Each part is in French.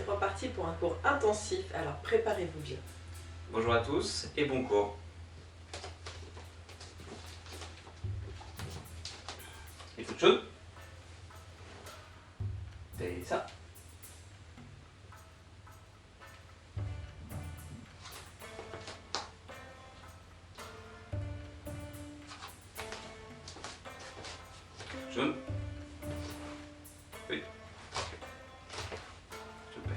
3 parties pour un cours intensif, alors préparez-vous bien. Bonjour à tous et bon cours. Il faut de chaude. C'est ça. Jaune. Oui. Je paye.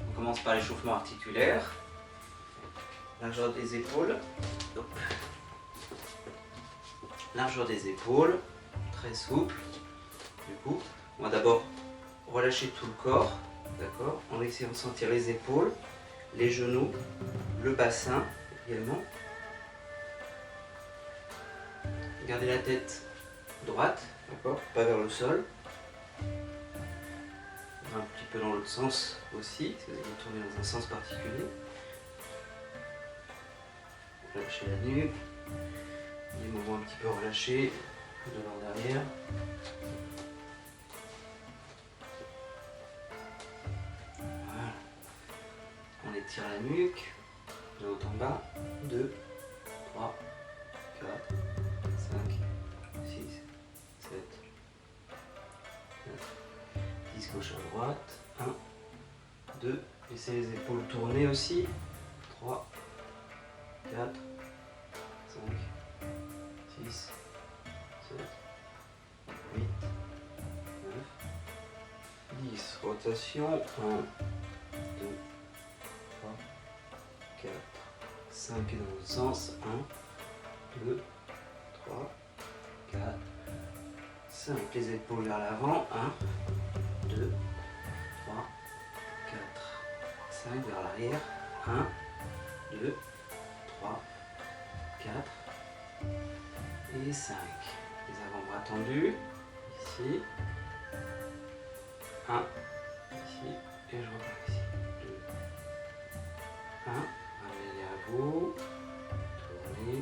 On commence par l'échauffement articulaire. Largeur des épaules. Hop. Largeur des épaules. Très souple. Du coup, on va d'abord relâcher tout le corps. D'accord, en essayant de sentir les épaules, les genoux, le bassin également. Gardez la tête droite, d'accord, pas vers le sol. Un petit peu dans l'autre sens aussi, si vous allez tourner dans un sens particulier. Relâchez la nuque, les mouvements un petit peu relâchés, devant derrière. Voilà. On étire la nuque, de haut en bas, 2, 3, 4, 5, 6, 7, 9, 10 gauche à droite, 1, 2, laissez les épaules tourner aussi, 3, 4, 5, 6, 7, 8, 9, 10, rotation, 1, 2, 3, 4, 5 et dans l'autre sens, 1, 2, 3, 4, 5, les épaules vers l'avant, 1, 2, 3, 4, 5 vers l'arrière, 1, 2, 3, 4 et 5. Les avant-bras tendus, ici, 1, ici, et je repars ici, 2, 1, ramenez à vous, tournez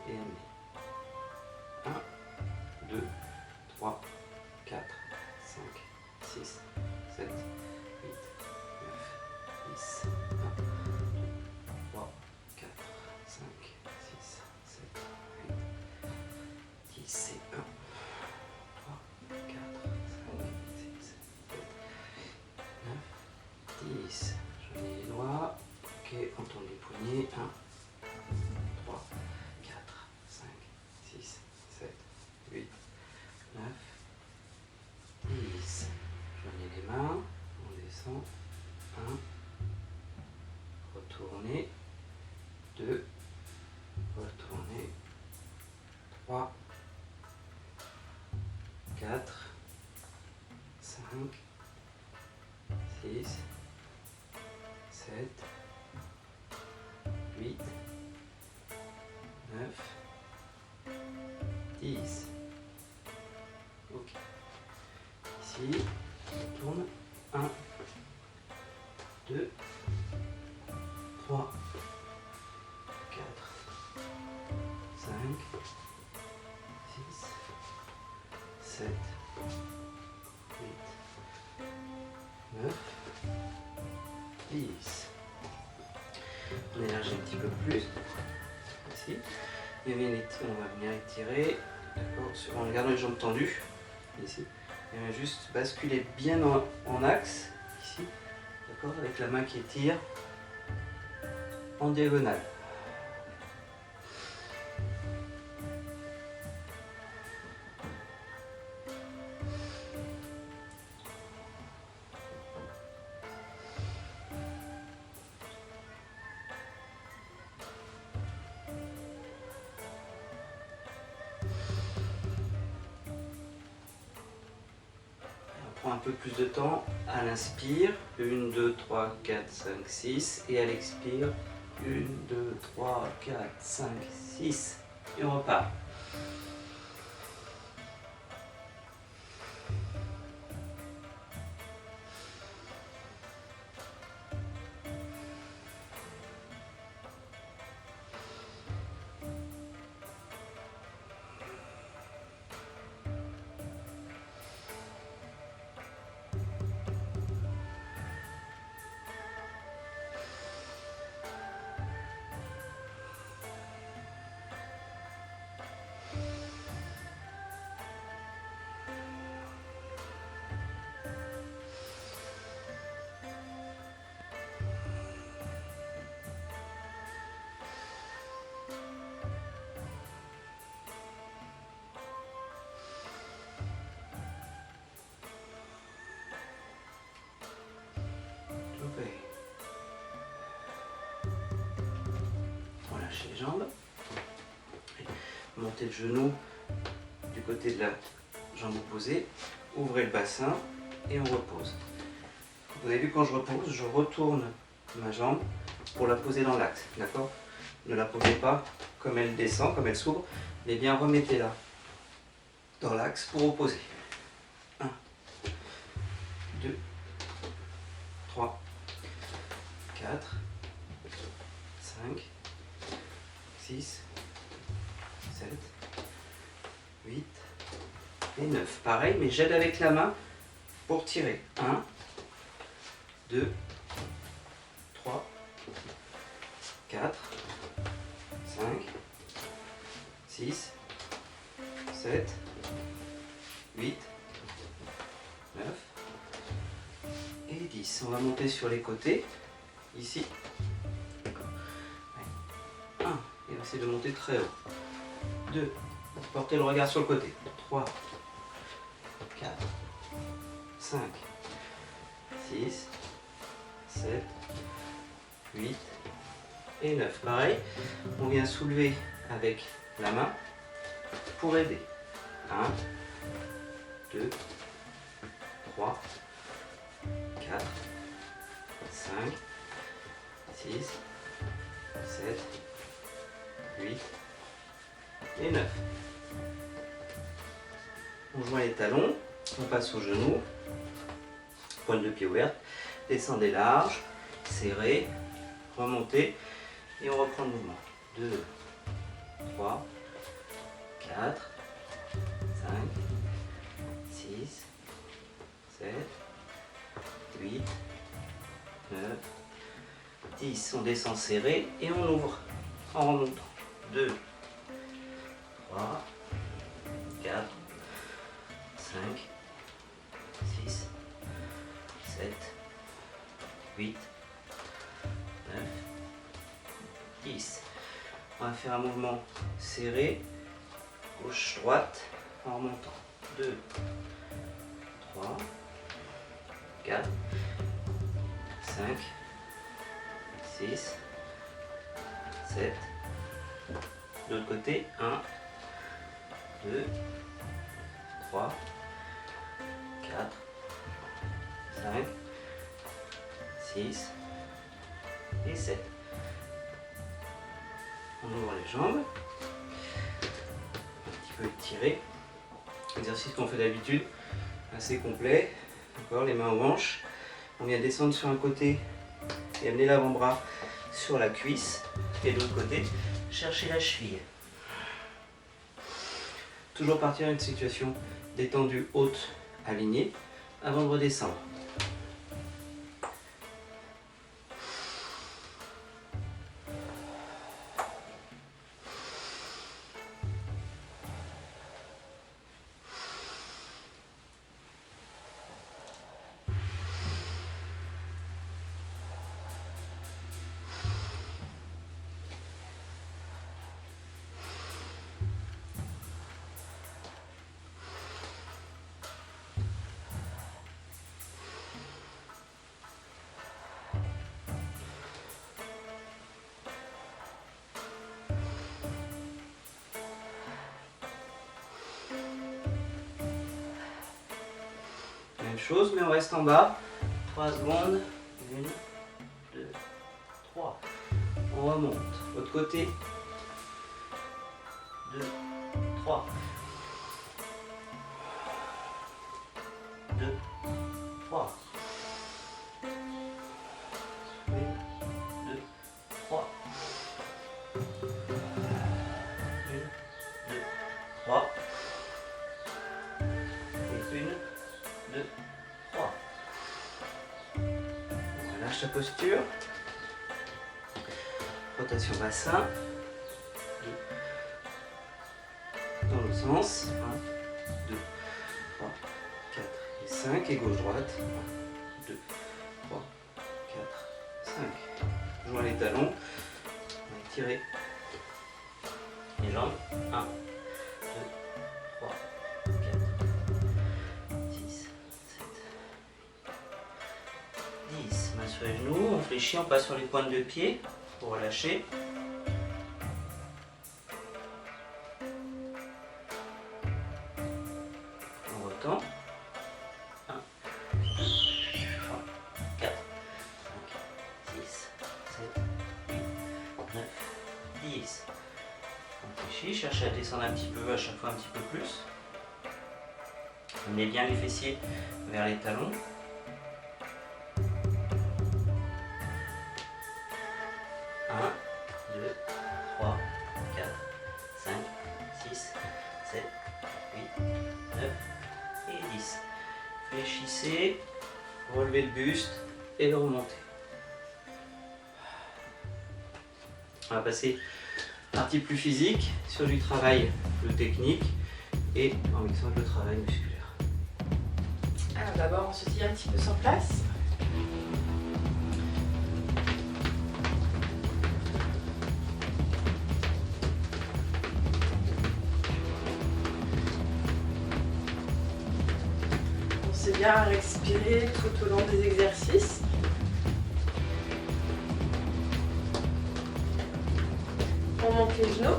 et amenez. 1, 2, 3, 4, 5, 6, 7, 8, 9, 10, 1, 2, 3, 4, 5, 6, 7, 8, 10 et 1, 3, 4, 5, 6, 7, 9, 10. Je mets les doigts, ok, on tourne les poignets, 1, 3, 4, 5, 6, 7, 8, 9, 10. Joignez les mains, on descend, 1, retournez, 2, retournez, 3, 4, 5, 6, 7, 8, 9, 10. Ok. Ici, on tourne. 1, 2, 3, 4, 5, 6, 7, 8, 9, 10. On élargit un petit peu plus. Ici. Et on va venir étirer, d'accord, en gardant les jambes tendues. Ici. Et on va juste basculer bien en axe, ici, d'accord, avec la main qui étire en diagonale. Un peu plus de temps à l'inspire, 1, 2, 3, 4, 5, 6, et à l'expire, 1, 2, 3, 4, 5, 6, et on repart. lâcher les jambes. Montez le genou du côté de la jambe opposée. Ouvrez le bassin et on repose. Vous avez vu, quand je repose, je retourne ma jambe pour la poser dans l'axe. D'accord? Ne la posez pas comme elle descend, comme elle s'ouvre, mais bien remettez-la dans l'axe pour opposer. 1, 2, 3, 4, 5, 6, 7, 8 et 9. Pareil, mais j'aide avec la main pour tirer. 1, 2, 3, 4, 5, 6, 7, 8, 9 et 10. On va monter sur les côtés, ici. 1, et on va essayer de monter très haut. 2, portez le regard sur le côté. 3, 4, 5, 6, 7, 8 et 9. Pareil, on vient soulever avec la main pour aider. 1, 2, 3, 4, 5, 6, 7, 8 et 9. On joint les talons, on passe aux genoux, pointe de pied ouverte, descendez large, serrez, remontez et on reprend le mouvement. 2, 3, 4, 5, 6, 7, 8, 9, 10. On descend serré et on ouvre en remontant. 2, 3, 4, 5, 6, 7, 8, 9, 10. On va faire un mouvement serré, gauche-droite, en remontant. 2, 3, 4, 5, 6, 7. De l'autre côté, 1, 2, 3, 4, 5, 6 et 7. On ouvre les jambes, un petit peu étiré. Exercice qu'on fait d'habitude, assez complet. D'accord, les mains aux hanches. On vient descendre sur un côté et amener l'avant-bras sur la cuisse. Et de l'autre côté, chercher la cheville. Toujours partir à une situation détendue, haute, alignée, avant de redescendre. Chose, mais on reste en bas. 3 secondes. 1, 2, 3. On remonte. L'autre côté. 2, 3. 2, 3. 1, 2, 3. 1, 2, 3. Et 1, 2, 3. On relâche la posture. Rotation bassin. Dans l'autre sens. 1, 2, 3, 4 et 5. Et gauche-droite. 1, 2, 3, 4, 5. Joint les talons. On va étirer les jambes. 1, 2, 3, 4, 6, 7, 10. Main sur les genoux, on fléchit, on passe sur les pointes de pied pour relâcher. 10. On réfléchit, cherchez à descendre un petit peu, à chaque fois un petit peu plus. Amenez bien les fessiers vers les talons. 1, 2, 3, 4, 5, 6, 7, 8, 9 et 10. Fléchissez, relevez le buste et le remontez. On va passer partie plus physique sur du travail plus technique et en mixant avec le travail musculaire. Alors d'abord on se tient un petit peu sur place. Pensez bien à respirer tout au long des exercices. On monte les genoux.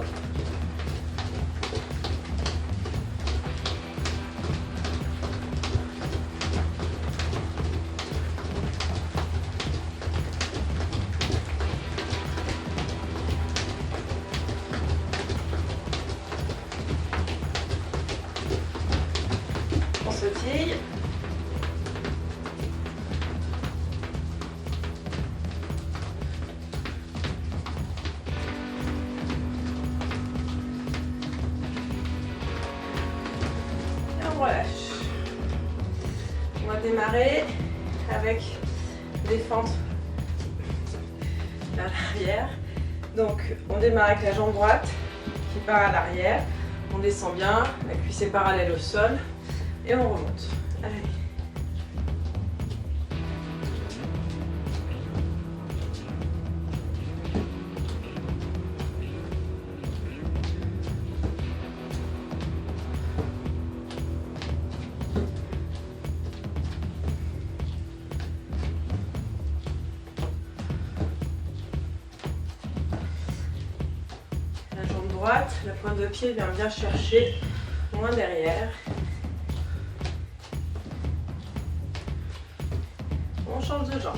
On sautille. On relâche. On va démarrer avec des fentes vers l'arrière. Donc on démarre avec la jambe droite qui part à l'arrière. On descend bien, la cuisse est parallèle au sol et on remonte. Allez. Droite, la pointe de pied vient bien chercher loin derrière. On change de jambe.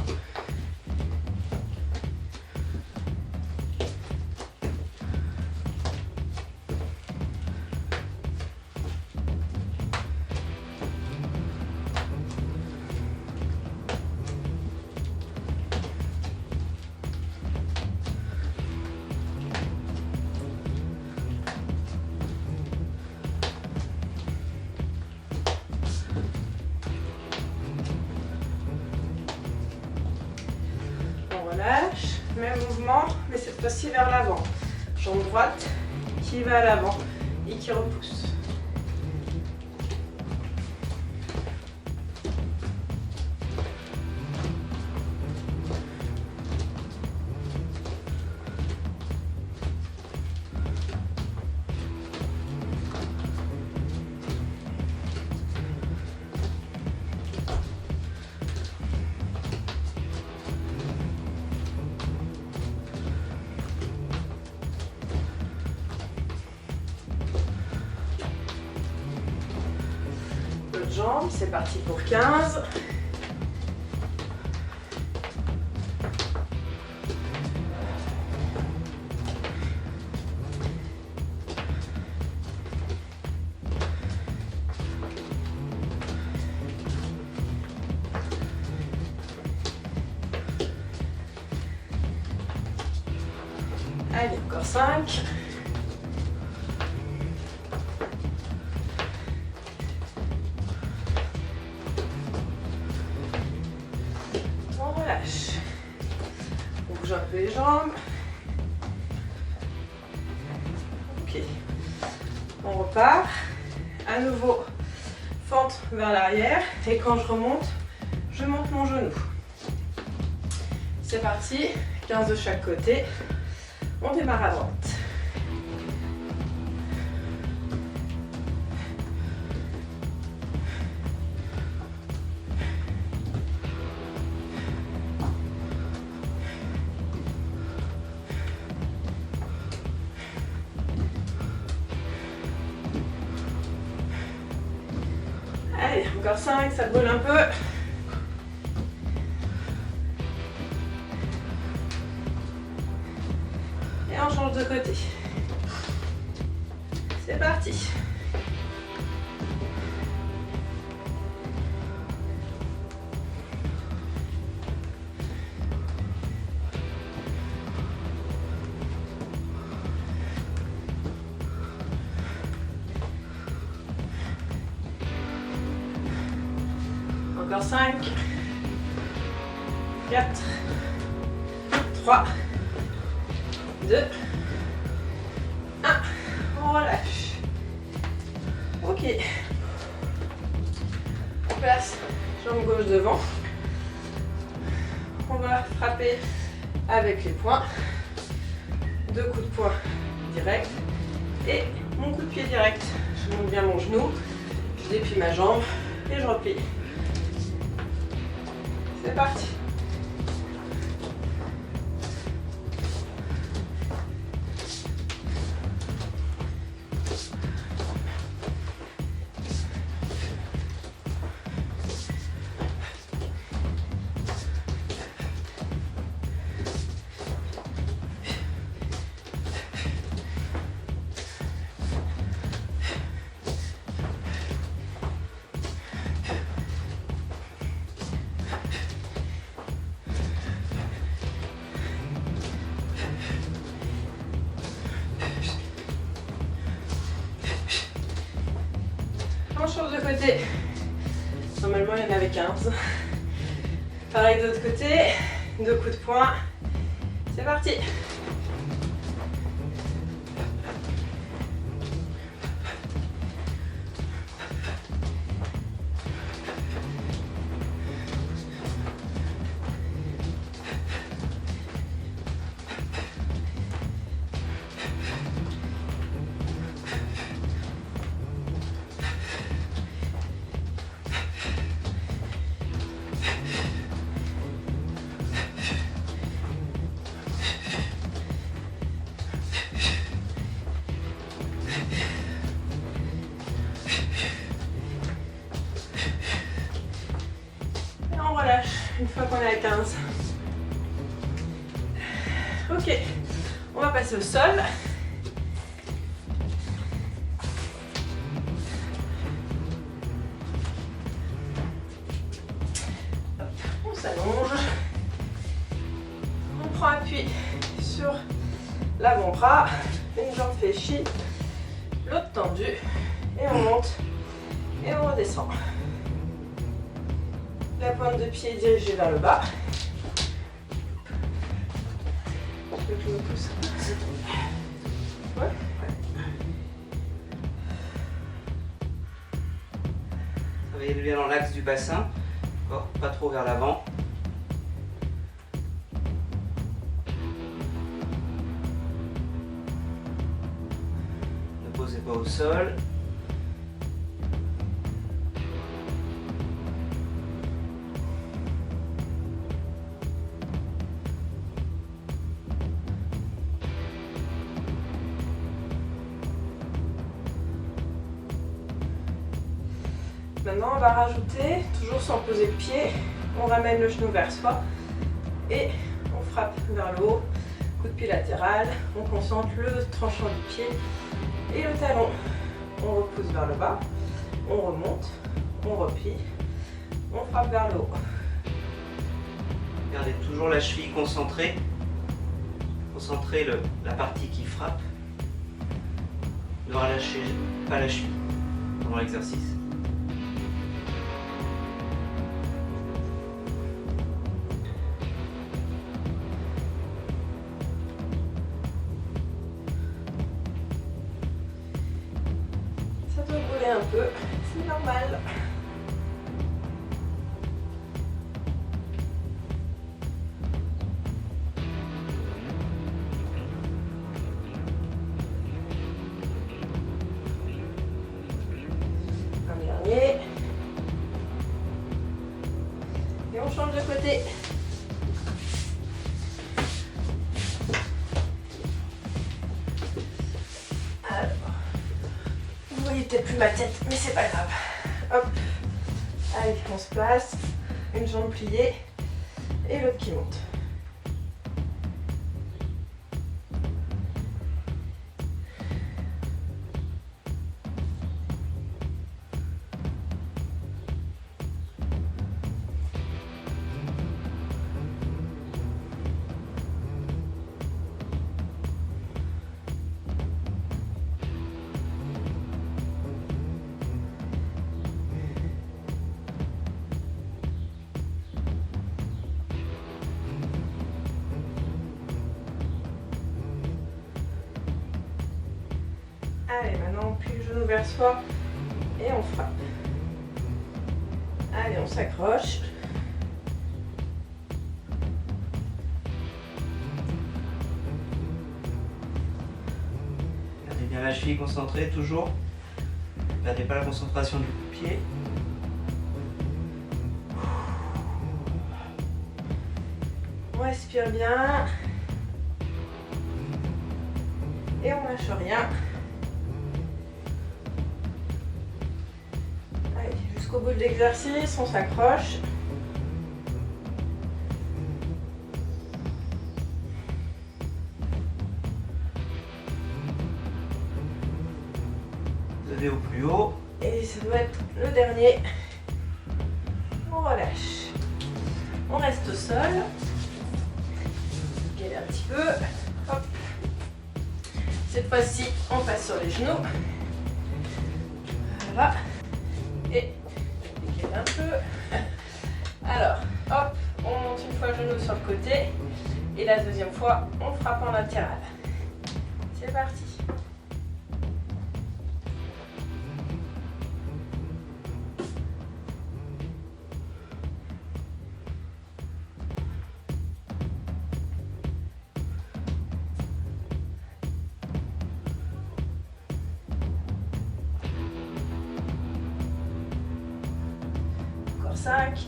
Relâche, même mouvement, mais cette fois-ci vers l'avant. Jambe droite qui va à l'avant et qui repousse. Jambes, c'est parti pour 15. Allez, encore 5. On bouge un peu les jambes. Ok. On repart. À nouveau, fente vers l'arrière. Et quand je remonte, je monte mon genou. C'est parti. 15 de chaque côté. On démarre à droite. Allez, encore 5, ça brûle un peu. Et on on change de côté. C'est parti. Encore 5, 4, 3, 2, 1. On relâche. Ok. On place jambe gauche devant. On va frapper avec les poings. 2 coups de poing direct. Et mon coup de pied direct. Je monte bien mon genou. Je déplie ma jambe et je replie. C'est parti. On change de côté. Normalement, il y en avait 15. Pareil de l'autre côté. 2 coups de poing. C'est parti. On relâche une fois qu'on est à 15. Ok, on va passer au sol. Hop, on s'allonge. On prend appui sur l'avant-bras, une jambe fléchie, l'autre tendue, et on monte et on redescend. La pointe de pied dirigée vers le bas. Je veux que je me pousse. Ouais. Travaillez bien dans l'axe du bassin, pas trop vers l'avant. Ne posez pas au sol. Maintenant, on va rajouter, toujours sans poser le pied, on ramène le genou vers soi et on frappe vers le haut, coup de pied latéral, on concentre le tranchant du pied et le talon. On repousse vers le bas, on remonte, on replie, on frappe vers le haut. Gardez toujours la cheville concentrée. Concentrez la partie qui frappe. Ne relâchez pas la cheville pendant l'exercice. Ça doit brûler un peu, c'est normal. Un dernier. Et on change de côté. Alors, vous voyez peut-être plus ma tête, mais c'est pas grave. Hop. Allez, on se place. Une jambe pliée et l'autre qui monte. Allez, maintenant on plie le genou vers soi et on frappe. Allez, on s'accroche. Gardez bien la cheville concentrée, toujours. Perdez pas la concentration du coup de pied. On respire bien. Et on lâche rien. Allez, jusqu'au bout de l'exercice, on s'accroche. Levez au plus haut. Et ça doit être le dernier. On relâche. On reste au sol. Galère un petit peu. Hop. Cette fois-ci, on passe sur les genoux. Voilà. Et décaler un peu. Alors, hop, on monte une fois le genou sur le côté. Et la deuxième fois, on frappe en latéral. C'est parti. Encore 5.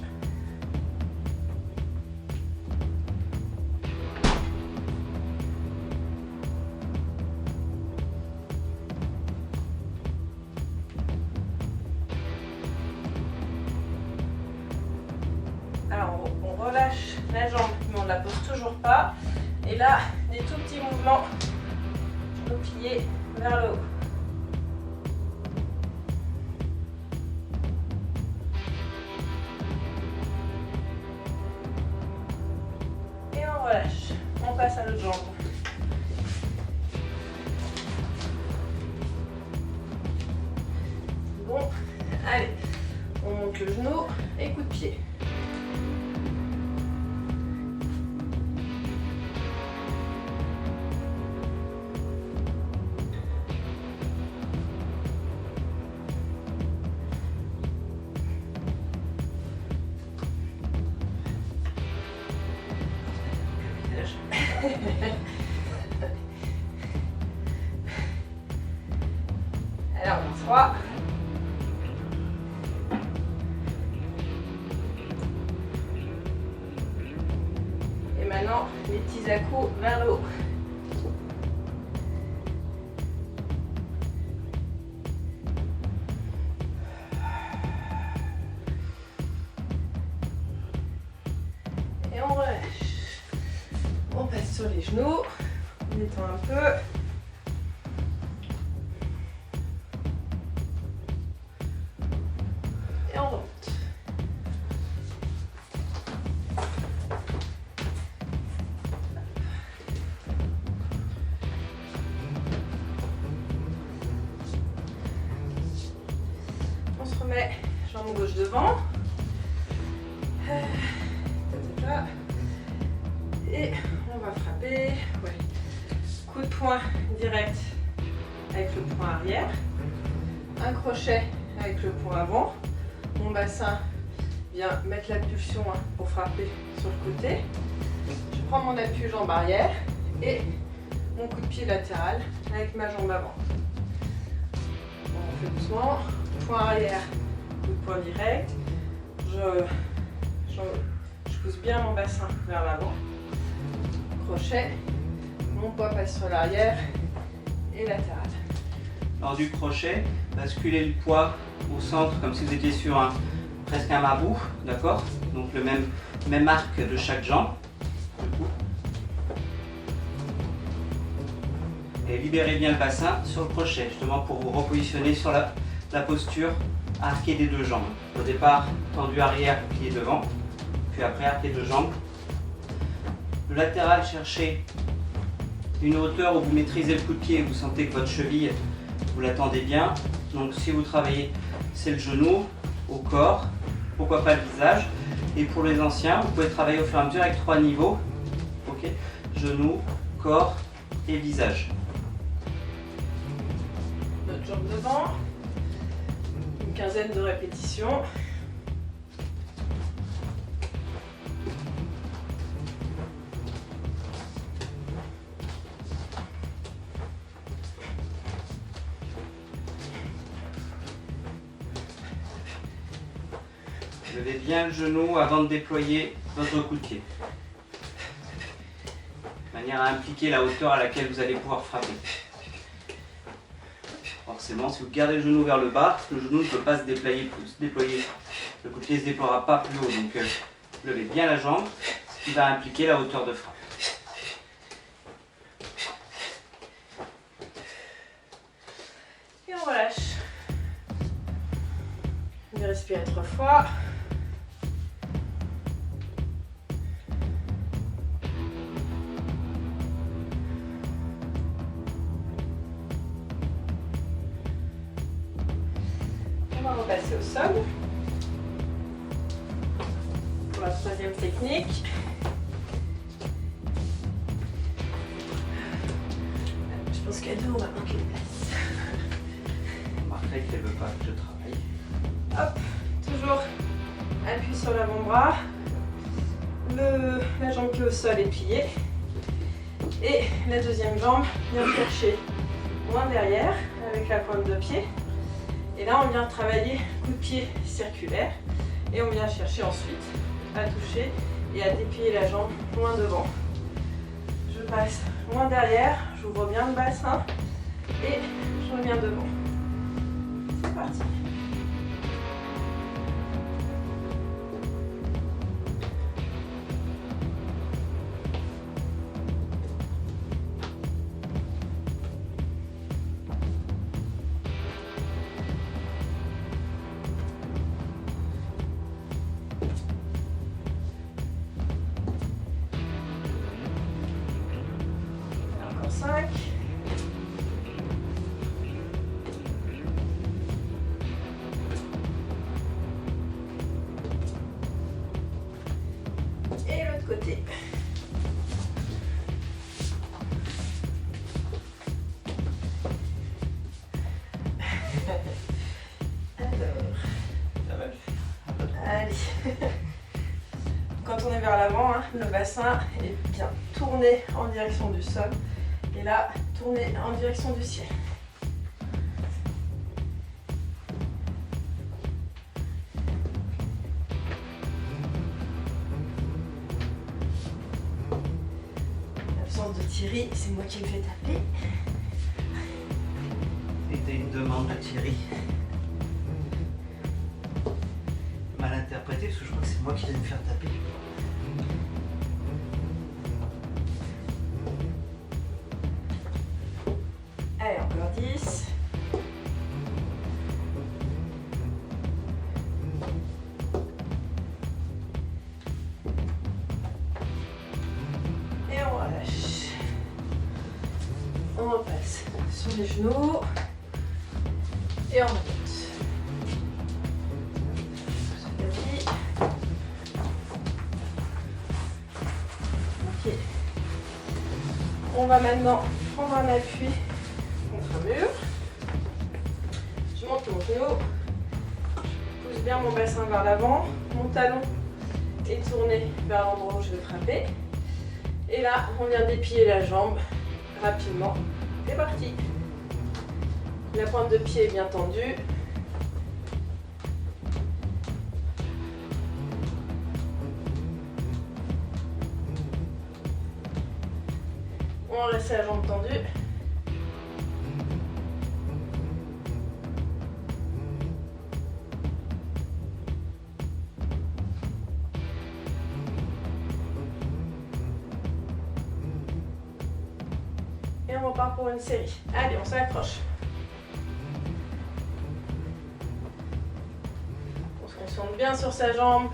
Alors on relâche la jambe, mais on ne la pose toujours pas. Et là, des tout petits mouvements, genoux pliés vers le haut. Et on relâche. On passe à l'autre jambe. Bon, allez, on monte le genou et coup de pied. Alors, 3. Et maintenant, les petits à-coups vers le haut. Et on relâche. On passe sur les genoux, on détend un peu. Et on remonte. On se remet jambe gauche devant. Et on va frapper. Ouais. Coup de poing direct avec le poing arrière. Un crochet avec le poing avant. Mon bassin vient mettre la pulsion pour frapper sur le côté. Je prends mon appui jambe arrière et mon coup de pied latéral avec ma jambe avant. On fait doucement. Poing arrière, coup de poing direct. Je pousse bien mon bassin vers l'avant. Crochet, mon poids passe sur l'arrière et latéral. Lors du crochet, basculez le poids au centre comme si vous étiez sur presque un marabout, d'accord? Donc le même arc de chaque jambe. Et libérez bien le bassin sur le crochet, justement pour vous repositionner sur la posture arquée des deux jambes. Au départ, tendu arrière, plié devant, puis après arqué de jambes. Le latéral, cherchez une hauteur où vous maîtrisez le coup de pied, vous sentez que votre cheville, vous l'attendez bien. Donc si vous travaillez, c'est le genou, au corps, pourquoi pas le visage. Et pour les anciens, vous pouvez travailler au fur et à mesure avec 3 niveaux. Ok, genou, corps et visage. jambes devant. Une quinzaine de répétitions. Levez bien le genou avant de déployer votre coup de pied. De manière à impliquer la hauteur à laquelle vous allez pouvoir frapper. Forcément, si vous gardez le genou vers le bas, le genou ne peut pas se déployer. Le coup de pied ne se déploiera pas plus haut. Donc levez bien la jambe, ce qui va impliquer la hauteur de frappe. Et on relâche. On va respirer 3 fois. On va repasser au sol pour la troisième technique. Je pense qu'à deux, on va manquer de place. Remarquez qu'elle ne veut pas que je travaille. Hop, toujours appui sur l'avant-bras. La jambe qui est au sol est pliée. Et la deuxième jambe vient chercher loin derrière avec la pointe de pied. Et là, on vient travailler coup de pied circulaire. Et on vient chercher ensuite à toucher et à déplier la jambe loin devant. Je passe loin derrière, j'ouvre bien le bassin et je reviens devant. C'est parti. Encore 5. Et l'autre côté. Alors, allez. Quand on est vers l'avant, hein, le bassin est bien tourné en direction du sol. Et là, tourné en direction du ciel. L'absence de Thierry, c'est moi qui me fais taper. C'était une demande de Thierry. Mal interprété parce que je crois que c'est moi qui vais me faire taper. Allez, encore 10. Et on relâche. On repasse sur les genoux. Et on remonte. Vas-y. Ok. On va maintenant prendre un appui contre un mur. Je monte mon genou. Je pousse bien mon bassin vers l'avant. Mon talon est tourné vers l'endroit où je vais frapper. Et là, on vient déplier la jambe rapidement. C'est parti. La pointe de pied est bien tendue. On laisse la jambe tendue. Et on repart pour une série. Allez, on s'accroche. On se concentre bien sur sa jambe.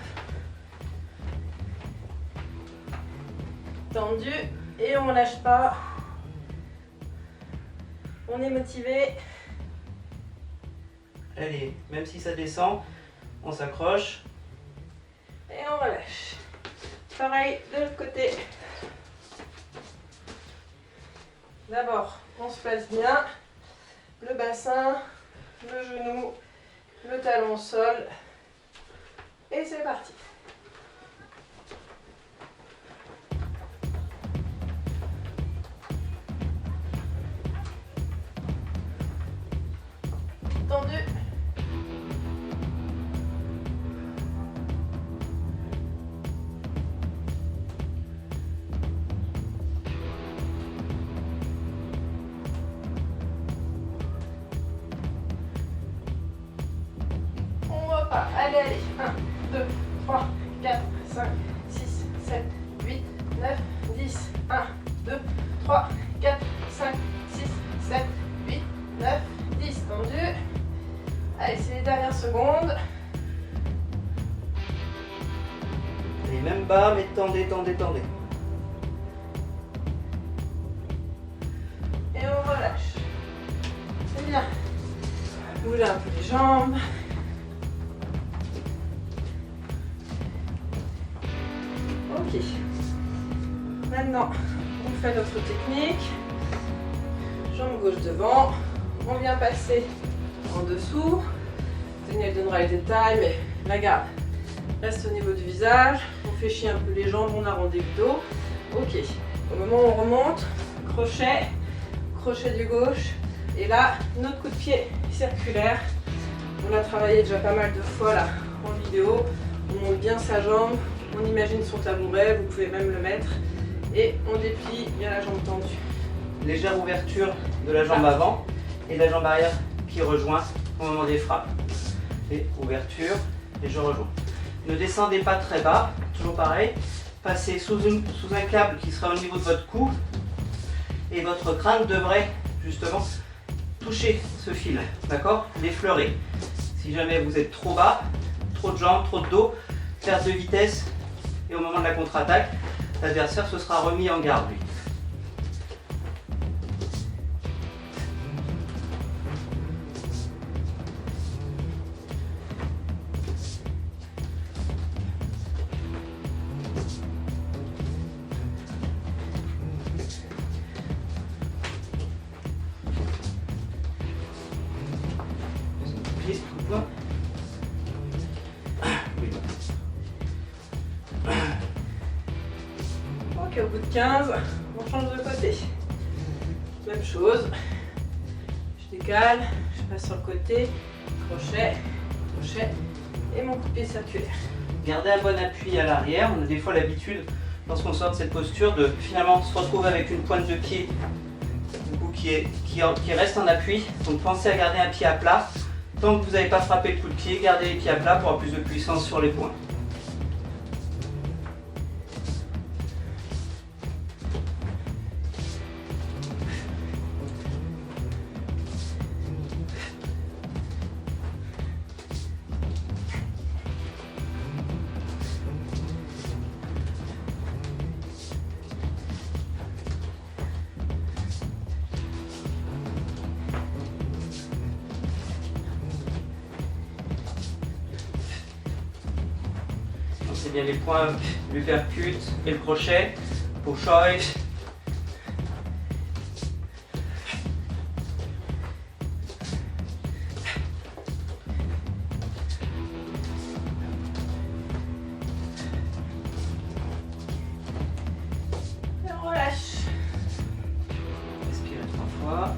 Tendue. Et on ne lâche pas. On est motivé. Allez, même si ça descend, on s'accroche. Et on relâche. Pareil de l'autre côté. D'abord, on se place bien. Le bassin le genou, le talon au sol. Et c'est parti. Tendu. On repart. Allez, allez. 1, 2, 3, 4, 5, 6, 7, 8, 9, 10. 1, 2, 3, 4, 5, 6, 7, 8, 9, 10. Tendu. Allez, c'est les dernières secondes. Et même bas, mais tendez, tendez, tendez. Et on relâche. C'est bien. Bougez un peu les jambes. Ok. Maintenant, on fait notre technique. Jambe gauche devant. On vient passer en dessous. Daniel donnera les détails, mais la garde reste au niveau du visage. On fait chier un peu les jambes, on arrondit le dos. Ok. Au moment où on remonte, crochet, crochet du gauche. Et là, notre coup de pied circulaire. On l'a travaillé déjà pas mal de fois là en vidéo. On monte bien sa jambe, on imagine son tabouret, vous pouvez même le mettre. Et on déplie bien la jambe tendue. Légère ouverture de la jambe avant et la jambe arrière qui rejoint au moment des frappes. Et ouverture et je rejoins. Ne descendez pas très bas, toujours pareil. Passez sous un câble qui sera au niveau de votre cou et votre crâne devrait justement toucher ce fil, d'accord? L'effleurer. Si jamais vous êtes trop bas, trop de jambes, trop de dos, perte de vitesse et au moment de la contre-attaque, l'adversaire se sera remis en garde lui. Ok, au bout de 15, on change de côté. Même chose. Je décale, je passe sur le côté, crochet, crochet et mon coup de pied circulaire. Gardez un bon appui à l'arrière. On a des fois l'habitude, lorsqu'on sort de cette posture, de finalement se retrouver avec une pointe de pied qui reste en appui. Donc pensez à garder un pied à plat. Tant que vous n'avez pas frappé le coup de pied, gardez les pieds à plat pour avoir plus de puissance sur les points. C'est bien les points, l'uppercut et le crochet, push-oi. Et on relâche. Respirez 3 fois.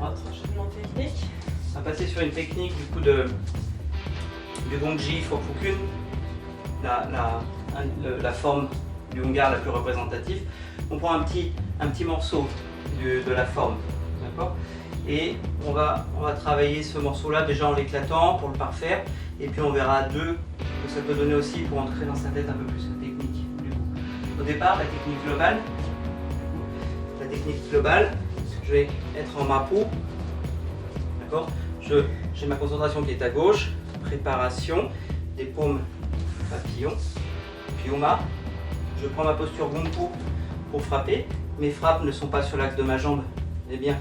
Enchaînement technique. On va passer sur une technique du coup du Gongji Fokfukun, la forme du Hungar la plus représentative. On prend un petit morceau de la forme, d'accord? Et on va travailler ce morceau-là déjà en l'éclatant pour le parfaire. Et puis on verra à deux que ça peut donner aussi pour entrer dans sa tête un peu plus la technique. Du coup. Au départ, la technique globale. La technique globale, je vais être en mapo. D'accord? J'ai ma concentration qui est à gauche. Préparation, des paumes papillon, Pyoma. Je prends ma posture Gonpo pour frapper. Mes frappes ne sont pas sur l'axe de ma jambe, eh bien,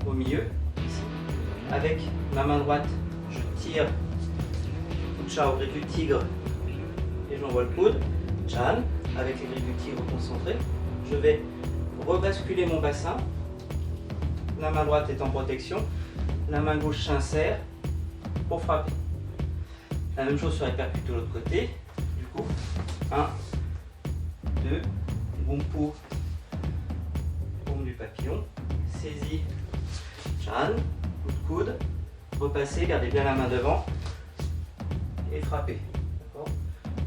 au milieu, ici. Avec ma main droite, je tire Ucha au grille du tigre et j'envoie le coude. Chan, avec les grilles du tigre concentrées. Je vais rebasculer mon bassin. La main droite est en protection. La main gauche s'insère pour frapper. La même chose se répercute de l'autre côté. Du coup, 1, 2, Gumpu, paume du papillon, saisie, Chan, coup de coude, repassez, gardez bien la main devant et frappez. D'accord ?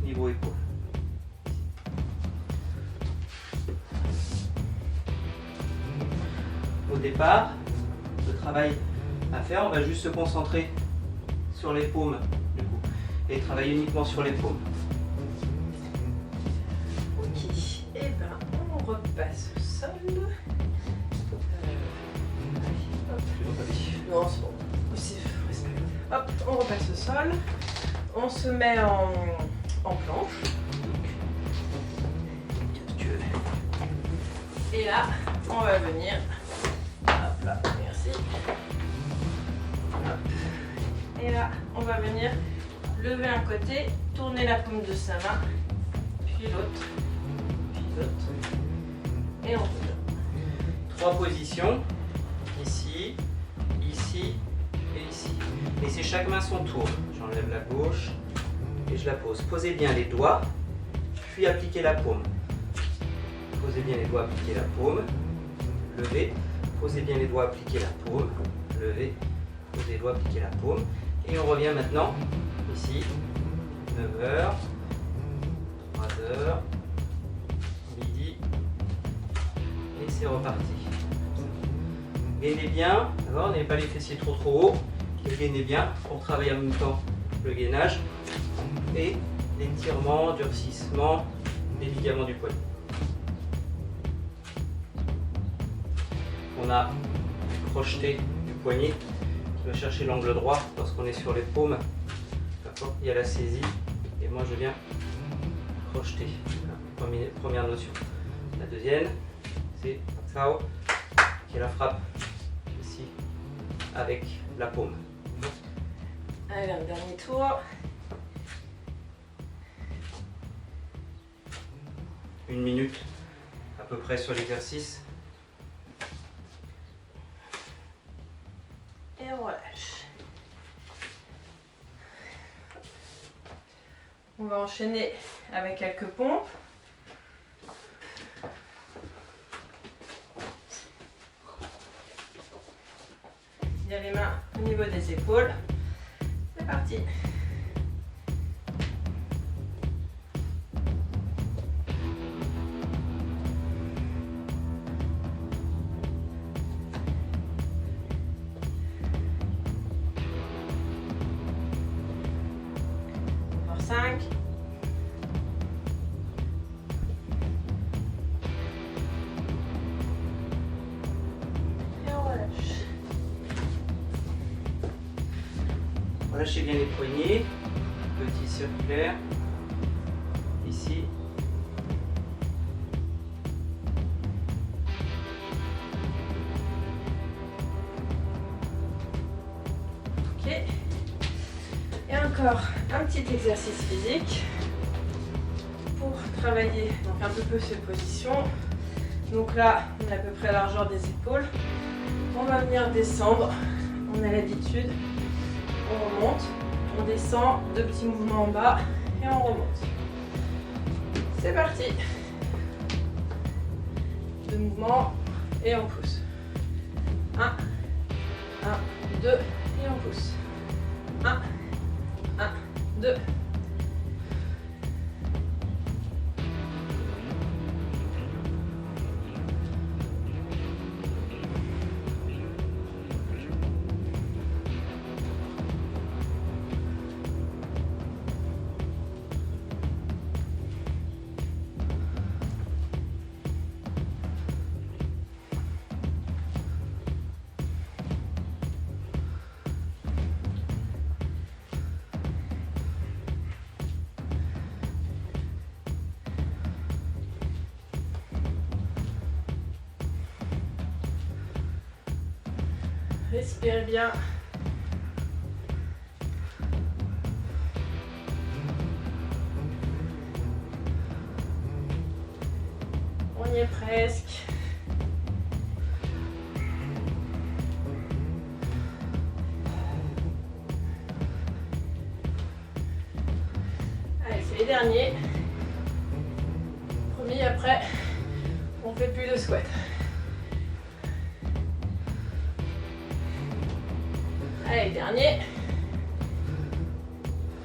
Niveau épaule. Au départ, le travail à faire, on va juste se concentrer sur les paumes du coup, et travailler uniquement sur les paumes. Ok, et ben on repasse au sol. Allez, hop. Non, c'est bon. Aussi, c'est pas grave. Hop, on repasse au sol. On se met en planche. Et là, on va venir. Hop là, merci. Hop. Et là, on va venir lever un côté, tourner la paume de sa main, puis l'autre, et on revient. 3 positions, ici, ici et ici. Et c'est chaque main son tour. J'enlève la gauche et je la pose. Posez bien les doigts, puis appliquez la paume. Posez bien les doigts, appliquez la paume, levez. Posez bien les doigts, appliquez la paume, levez. Posez les doigts, appliquez la paume. Et on revient maintenant, ici, 9h, 3h, midi, et c'est reparti. Gainez bien, d'abord, n'ayez pas les fessiers trop hauts, gainez bien pour travailler en même temps le gainage et l'étirement, durcissement des ligaments du poignet. On a crocheté du poignet qui va chercher l'angle droit lorsqu'on est sur les paumes. Il y a la saisie et moi je viens crocheter. Première notion. La deuxième, c'est Sao, qui est la frappe ici avec la paume. Allez, un dernier tour. 1 minute à peu près sur l'exercice. Et on relâche. On va enchaîner avec quelques pompes. Il y a les mains au niveau des épaules. C'est parti. Encore 5. Et on relâche. Relâchez bien les poignets, petit circulaire, ici. Ok. Et encore un petit exercice physique pour travailler donc un peu ces positions. Donc là, on est à peu près à la largeur des épaules. On va venir descendre. On a l'habitude. On remonte, on descend, 2 petits mouvements en bas et on remonte. C'est parti. 2 mouvements et on pousse. 1, 1, 2 et on pousse. 1, 1, 2. Respirez bien. On y est presque. Allez, c'est les derniers. Promis, après, on fait plus de squat. Allez, dernier.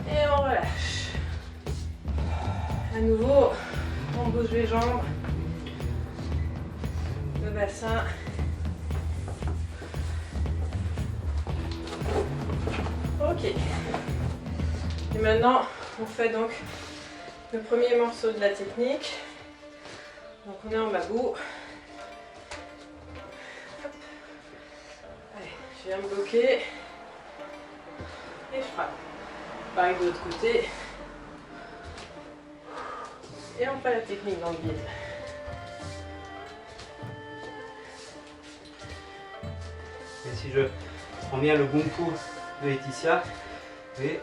Et on relâche. À nouveau, on bouge les jambes. Le bassin. Ok. Et maintenant, on fait donc le premier morceau de la technique. Donc on est en babou. Hop. Allez, je viens me bloquer. Et je frappe. Pareil de l'autre côté. Et on fait la technique dans le vide. Et si je prends bien le gung fu de Laetitia, vous voyez,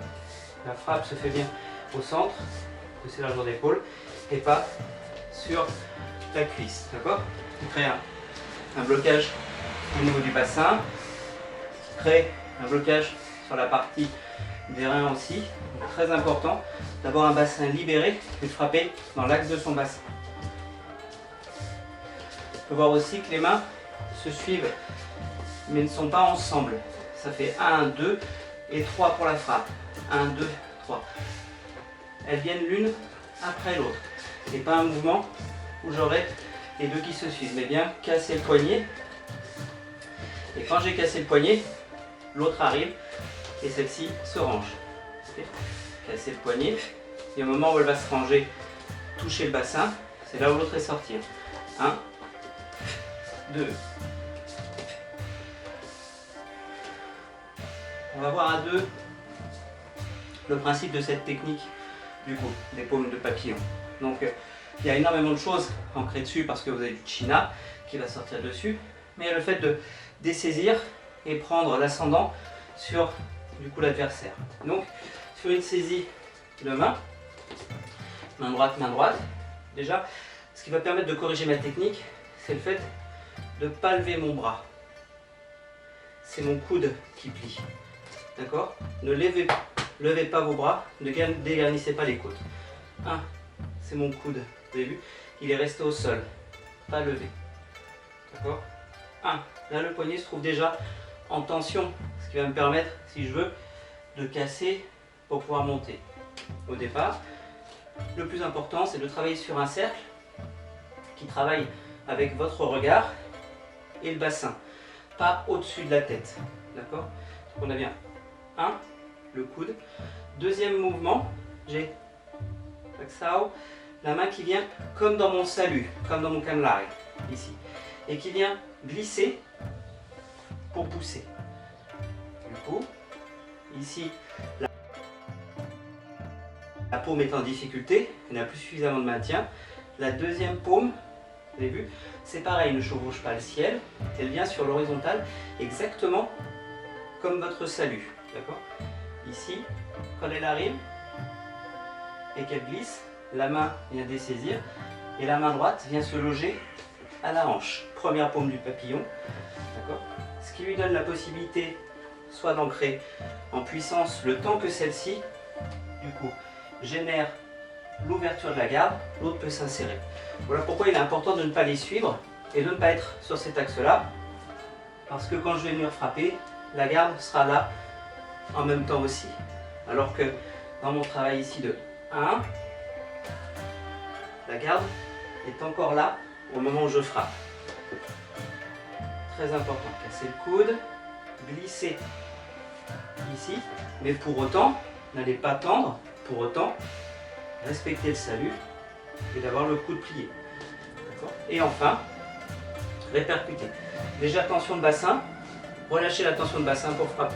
la frappe se fait bien au centre de ces largeurs d'épaule et pas sur la cuisse, d'accord? On crée un blocage au niveau du bassin, on crée un blocage sur la partie des reins aussi. Donc, très important d'avoir un bassin libéré et de frapper dans l'axe de son bassin. On peut voir aussi que les mains se suivent mais ne sont pas ensemble. Ça fait 1, 2 et 3 pour la frappe. 1, 2, 3. Elles viennent l'une après l'autre. Et pas un mouvement où j'aurai les deux qui se suivent. Mais bien casser le poignet. Et quand j'ai cassé le poignet, l'autre arrive et celle-ci se range. Okay. Casser le poignet. Et au moment où elle va se ranger, toucher le bassin, c'est là où l'autre est sorti. 1, 2. On va voir à deux le principe de cette technique du coup, des paumes de papillon. Donc il y a énormément de choses ancrées dessus parce que vous avez du china qui va sortir dessus, mais il y a le fait de dessaisir et prendre l'ascendant sur du coup l'adversaire. Donc sur une saisie de main droite, déjà ce qui va permettre de corriger ma technique, c'est le fait de ne pas lever mon bras. C'est mon coude qui plie. D'accord? Ne levez pas vos bras, ne dégarnissez pas les côtes. 1, c'est mon coude, vous avez vu? Il est resté au sol, pas levé. D'accord? 1, là le poignet se trouve déjà en tension, ce qui va me permettre, si je veux, de casser pour pouvoir monter. Au départ, le plus important, c'est de travailler sur un cercle qui travaille avec votre regard et le bassin, pas au-dessus de la tête. D'accord? On a bien 1, le coude. Deuxième mouvement, j'ai la main qui vient comme dans mon salut, comme dans mon kanlai, ici, et qui vient glisser pour pousser. Du coup, ici, la paume est en difficulté, elle n'a plus suffisamment de maintien. La deuxième paume, vous avez vu, c'est pareil, ne chevauche pas le ciel, elle vient sur l'horizontale exactement comme votre salut. D'accord? Ici, quand elle arrive et qu'elle glisse, la main vient dessaisir et la main droite vient se loger à la hanche. Première paume du papillon. D'accord? Ce qui lui donne la possibilité soit d'ancrer en puissance le temps que celle-ci, du coup, génère l'ouverture de la garde, l'autre peut s'insérer. Voilà pourquoi il est important de ne pas les suivre et de ne pas être sur cet axe-là, parce que quand je vais venir frapper, la garde sera là en même temps aussi. Alors que dans mon travail ici de 1, la garde est encore là au moment où je frappe. Très important, casser le coude, glisser ici, mais pour autant, n'allez pas tendre, pour autant, respecter le salut et d'avoir le coude plié. Et enfin, répercuter. Légère tension de bassin, relâchez la tension de bassin pour frapper.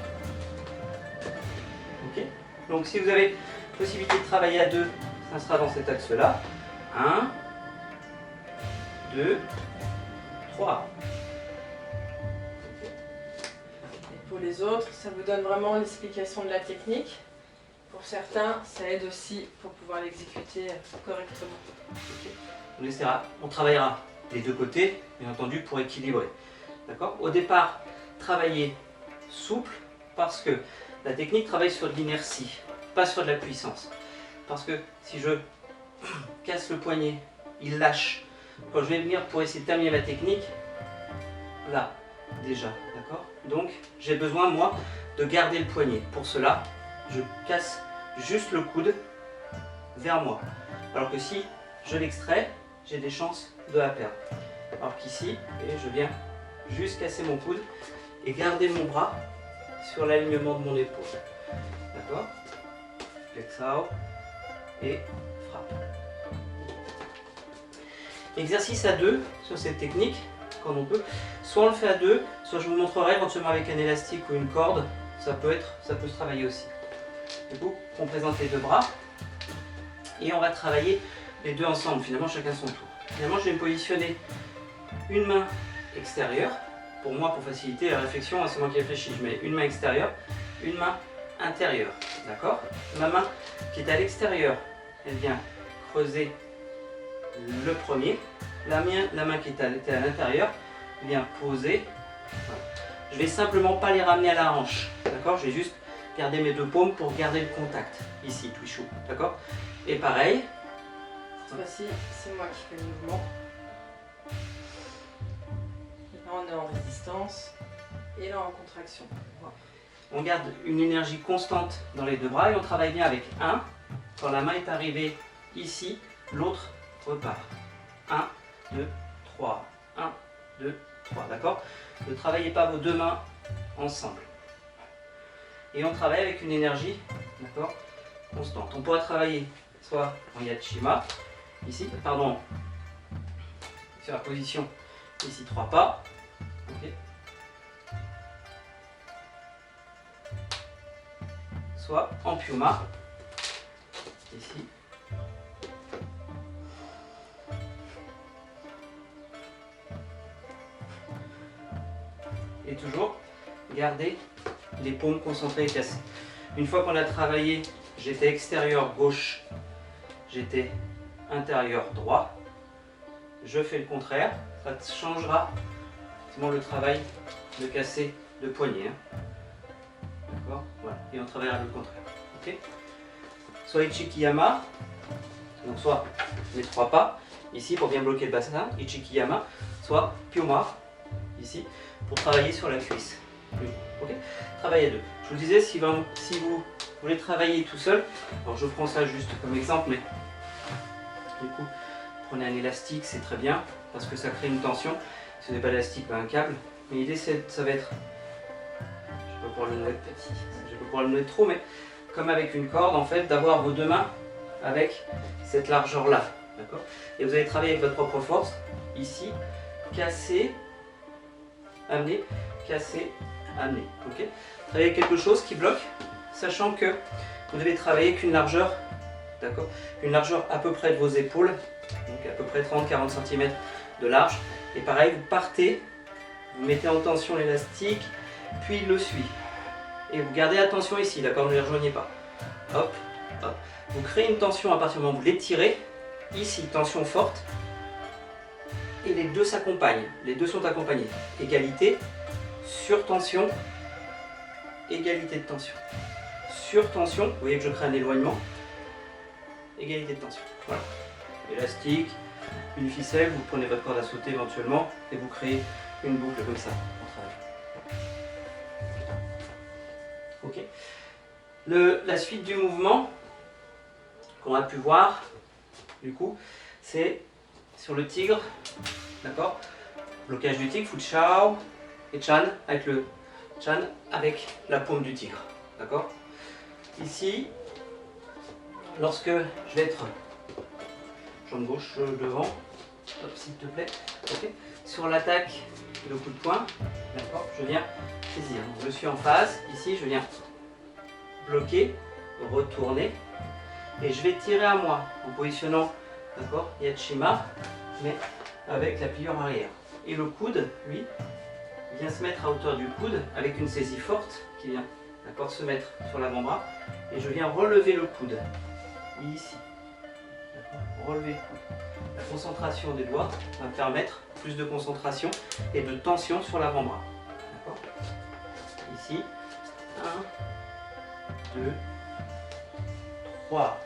Ok? Donc si vous avez possibilité de travailler à deux, ça sera dans cet axe-là. 1, 2, 3. pour les autres. Ça vous donne vraiment l'explication de la technique. Pour certains, ça aide aussi pour pouvoir l'exécuter correctement. Okay. On travaillera les deux côtés, bien entendu, pour équilibrer. D'accord? Au départ, travailler souple parce que la technique travaille sur de l'inertie, pas sur de la puissance. Parce que si je casse le poignet, il lâche. Quand je vais venir pour essayer de terminer la technique, là, déjà, d'accord? Donc, j'ai besoin, moi, de garder le poignet. Pour cela, je casse juste le coude vers moi. Alors que si je l'extrais, j'ai des chances de la perdre. Alors qu'ici, je viens juste casser mon coude et garder mon bras sur l'alignement de mon épaule. D'accord? Flexao et frappe. Exercice à deux sur cette technique, quand on peut. Soit on le fait à deux, soit je vous montrerai éventuellement avec un élastique ou une corde. Ça peut se travailler aussi. Du coup, on présente les deux bras et on va travailler les deux ensemble, finalement chacun son tour. Finalement, je vais me positionner une main extérieure. Pour moi, pour faciliter la réflexion, c'est moi qui réfléchis. Je mets une main extérieure, une main intérieure. D'accord? Ma main qui est à l'extérieur, elle vient creuser le premier. La main qui est à l'intérieur vient poser. Voilà. Je vais simplement pas les ramener à la hanche. D'accord? Je vais juste garder mes deux paumes pour garder le contact. Ici, Twichou. D'accord? Et pareil. Cette fois-ci, c'est moi qui fais le mouvement. Là, on est en résistance et là en contraction. Voilà. On garde une énergie constante dans les deux bras et on travaille bien avec un. Quand la main est arrivée ici, l'autre repart. 1, 2, 3. 1, 2, 3. D'accord? Ne travaillez pas vos deux mains ensemble. Et on travaille avec une énergie, d'accord, constante. On pourra travailler soit en Yachima, ici, pardon, sur la position ici 3 pas. Okay. Soit en Pyuma, ici. Et toujours garder les paumes concentrées et cassées. Une fois qu'on a travaillé, j'étais extérieur gauche, j'étais intérieur droit. Je fais le contraire, ça changera le travail de casser de poignet. Hein. D'accord? Voilà. Et on travaillera le contraire. Okay, soit Ichikiyama, donc soit les 3 pas, ici pour bien bloquer le bassin, Ichikiyama, soit Pyuma, ici, pour travailler sur la cuisse. Okay, travaillez à deux. Je vous disais, si vous voulez travailler tout seul, alors je prends ça juste comme exemple, mais du coup, prenez un élastique, c'est très bien, parce que ça crée une tension. Si vous n'avez pas d'élastique, un câble. Mais l'idée, ça va être, je vais pas pouvoir le nouer petit, je vais pas pouvoir le nouer trop, mais comme avec une corde, en fait, d'avoir vos deux mains avec cette largeur-là, d'accord? Et vous allez travailler avec votre propre force, ici, casser, amener, casser, amener, ok? Travaillez avec quelque chose qui bloque, sachant que vous devez travailler qu'une largeur, d'accord? Une largeur à peu près de vos épaules, donc à peu près 30-40 cm de large. Et pareil, vous partez, vous mettez en tension l'élastique, puis il le suit. Et vous gardez la tension ici, d'accord? Ne les rejoignez pas. Hop, hop. Vous créez une tension à partir du moment où vous l'étirez. Ici, tension forte. Et les deux s'accompagnent. Les deux sont accompagnés. Égalité, sur tension, égalité de tension. Sur tension, vous voyez que je crée un éloignement. Égalité de tension. Voilà. Élastique, une ficelle, vous prenez votre corde à sauter éventuellement et vous créez une boucle comme ça. Ok. La suite du mouvement qu'on a pu voir, du coup, c'est sur le tigre, d'accord? Blocage du tigre, foot chao et chan avec le chan avec la paume du tigre, d'accord? Ici, lorsque je vais être jambe gauche devant, hop, s'il te plaît, ok? Sur l'attaque, le coup de poing, d'accord? Je viens saisir. Donc, je suis en face, ici je viens bloquer, retourner, et je vais tirer à moi en positionnant, d'accord, Yachima, mais avec la pliure arrière. Et le coude, lui, vient se mettre à hauteur du coude avec une saisie forte qui vient se mettre sur l'avant-bras. Et je viens relever le coude. Ici. Relever le coude. La concentration des doigts va me permettre plus de concentration et de tension sur l'avant-bras. D'accord? Ici. 1, 2, 3.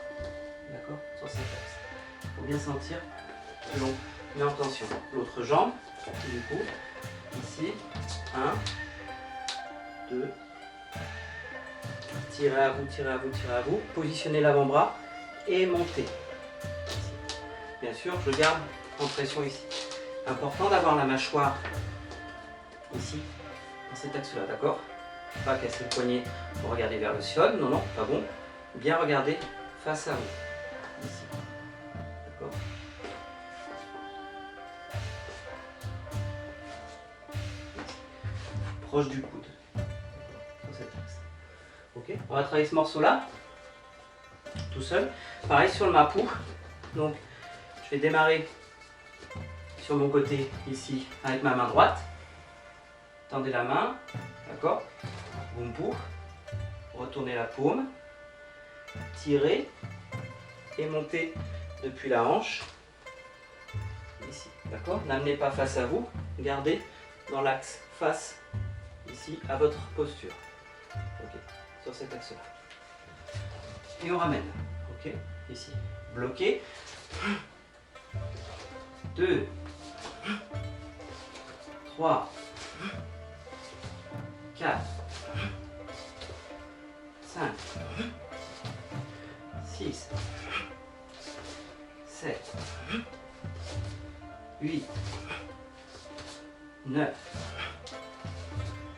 D'accord? Sur cet axe. Il faut bien sentir que l'on met en tension. L'autre jambe, du coup. Ici. 1, 2. Tirez à vous, tirez à vous, tirez à vous. Positionnez l'avant-bras et montez. Bien sûr, je garde en pression ici. Important d'avoir la mâchoire ici, dans cet axe-là, d'accord? Pas casser le poignet pour regarder vers le sol, non, non, pas bon. Bien regarder face à vous, ici, d'accord? Proche du coude, dans cet axe. Ok, on va travailler ce morceau-là, tout seul. Pareil sur le mapou, donc je vais démarrer sur mon côté ici avec ma main droite. Tendez la main, d'accord? Bumpu. Retournez la paume. Tirez et montez depuis la hanche. Ici, d'accord? N'amenez pas face à vous. Gardez dans l'axe face ici à votre posture. Ok, sur cet axe-là. Et on ramène. Ok, ici. Bloqué. 2, 3, 4, 5, 6, 7, 8, 9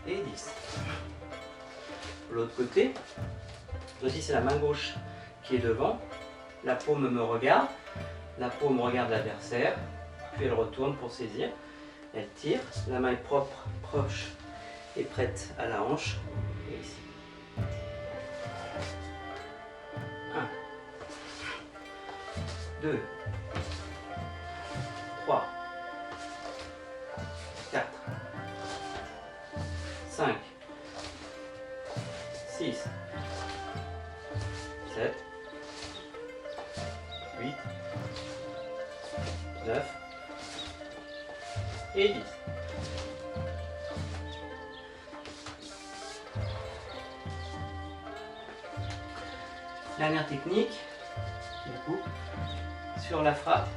et 10. L'autre côté, aussi c'est la main gauche qui est devant, la paume me regarde. La paume regarde l'adversaire, puis elle retourne pour saisir. Elle tire, la main est propre, proche et prête à la hanche. Et ici. 1, 2, 3, 4, 5, 6, 7, 8, 9 et 10. Dernière technique, du coup, sur la frappe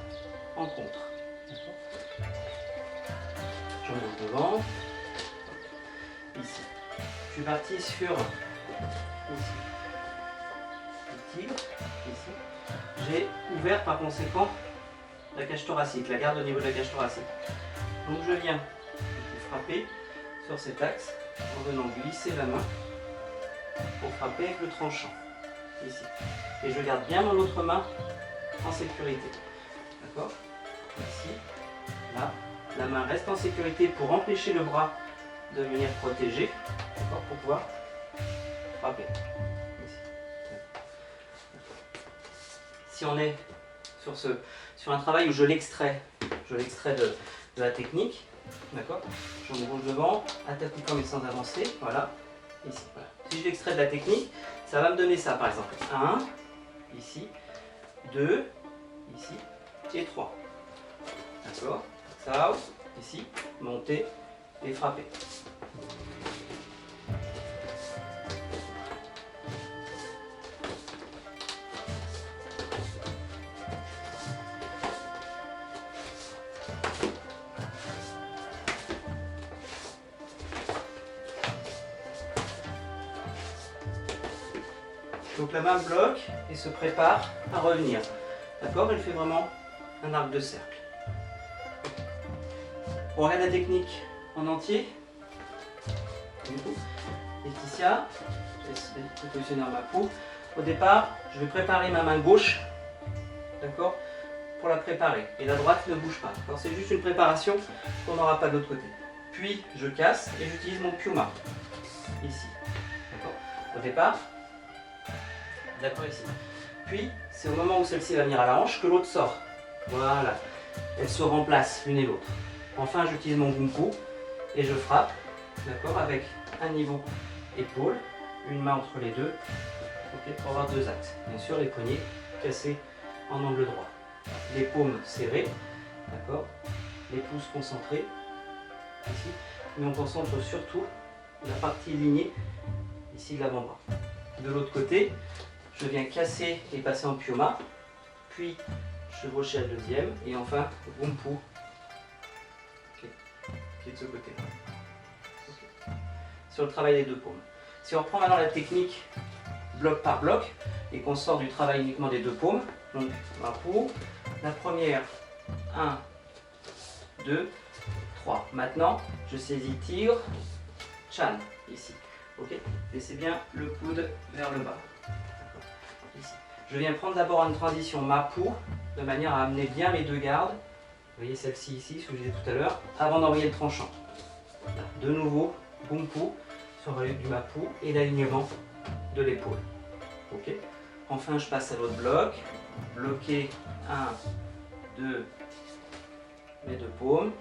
en contre. Je monte devant, ici. Je suis parti sur ici. Le tigre, ici. J'ai ouvert par conséquent la cage thoracique, la garde au niveau de la cage thoracique. Donc je viens frapper sur cet axe en venant glisser la main pour frapper avec le tranchant, ici. Et je garde bien mon autre main en sécurité. D'accord? Ici, là, la main reste en sécurité pour empêcher le bras de venir protéger, d'accord, pour pouvoir frapper. Ici. Si on est sur un travail où je l'extrais de la technique, d'accord, je me roule devant, attaque ou comme sans avancer, voilà, ici, voilà. Si je l'extrais de la technique, ça va me donner ça par exemple, 1, ici, 2, ici, et 3, d'accord, ça, ici, monter et frapper. Donc la main bloque et se prépare à revenir. D'accord? Elle fait vraiment un arc de cercle. On regarde la technique en entier. Du coup, Laetitia, je vais positionner en mapou. Au départ, je vais préparer ma main gauche. D'accord? Pour la préparer. Et la droite ne bouge pas. C'est juste une préparation qu'on n'aura pas de l'autre côté. Puis je casse et j'utilise mon piuma. Ici. D'accord? Au départ. D'accord, ici. Puis, c'est au moment où celle-ci va venir à la hanche que l'autre sort. Voilà. Elles se remplacent l'une et l'autre. Enfin, j'utilise mon gunku et je frappe, d'accord, avec un niveau épaule, une main entre les deux, okay, pour avoir deux axes. Bien sûr, les poignets cassés en angle droit. Les paumes serrées, d'accord, les pouces concentrés, ici, mais on concentre surtout la partie lignée, ici de l'avant-bras. De l'autre côté, je viens casser et passer en Pyoma, puis chevaucher la deuxième, et enfin, Wumpu, okay, qui est de ce côté-là. Okay. Sur le travail des deux paumes. Si on reprend maintenant la technique bloc par bloc, et qu'on sort du travail uniquement des deux paumes, donc Wumpu, la première, 1, 2, 3. Maintenant, je saisis tigre, chan, ici. Ok. Laissez bien le coude vers le bas. Ici. Je viens prendre d'abord une transition Mapu, de manière à amener bien les deux gardes. Vous voyez celle-ci ici, ce que je disais tout à l'heure, avant d'envoyer le tranchant. Là. De nouveau, Wumpu, sur du Mapu et l'alignement de l'épaule. Ok. Enfin, je passe à l'autre bloc. Bloquer 1, 2, mes deux paumes.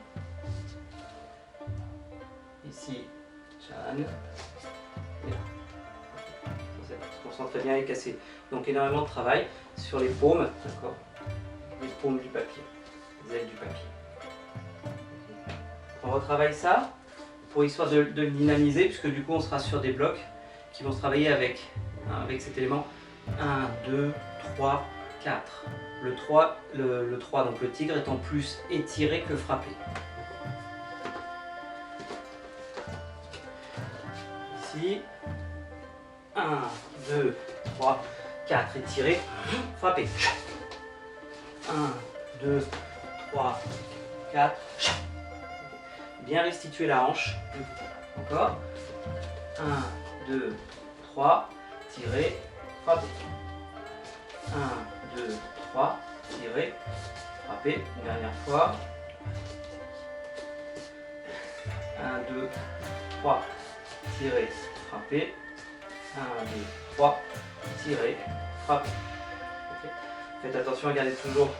Ici, chan. Et là. Se concentrer bien et casser. Donc énormément de travail sur les paumes, d'accord, les paumes du papier, les ailes du papier. On retravaille ça pour histoire de le dynamiser, puisque du coup on sera sur des blocs qui vont se travailler avec cet élément 1, 2, 3, 4. Le 3, donc le tigre étant plus étiré que frappé. Ici, 1, 2, 3, 4, étiré, frappé. 1, 2, 3, 4. Bien restituer la hanche. Encore. 1, 2, 3, tirer, frapper. 1, 2, 3, tirer, frapper. Une dernière fois. 1, 2, 3, tirer, frapper. 1, 2, 3, tirer, frapper. Okay. Faites attention à garder toujours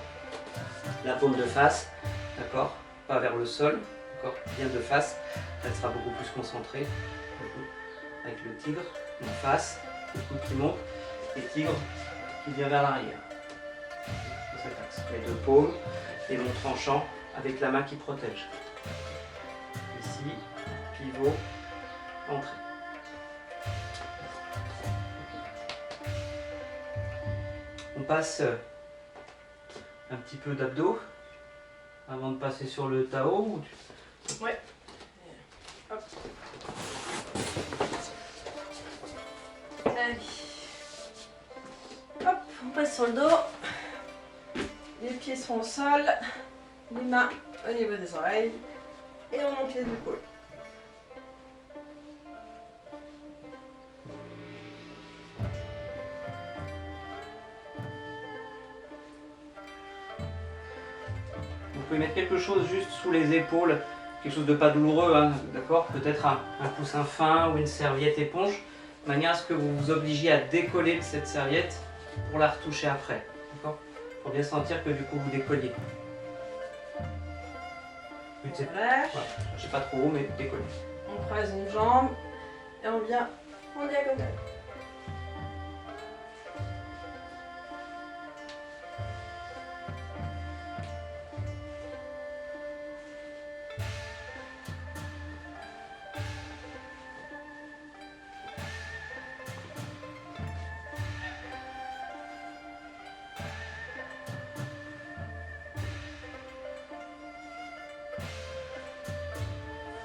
la paume de face, d'accord, pas vers le sol, d'accord, bien de face, elle sera beaucoup plus concentrée, avec le tigre en face, le coude qui monte, et tigre qui vient vers l'arrière. Cet axe. Les deux paumes et mon tranchant avec la main qui protège. Ici, pivot, entrée. On passe un petit peu d'abdos avant de passer sur le Tao. Ouais. Hop. Allez. Hop, on passe sur le dos. Les pieds sont au sol. Les mains au niveau des oreilles. Et on monte les épaules. Vous pouvez mettre quelque chose juste sous les épaules, quelque chose de pas douloureux, hein, d'accord, peut-être un coussin fin ou une serviette éponge, de manière à ce que vous vous obligiez à décoller de cette serviette pour la retoucher après, d'accord, pour bien sentir que du coup vous décolliez. Relâche. Voilà. Je sais pas trop où, mais décoller. On croise une jambe et on vient en diagonale.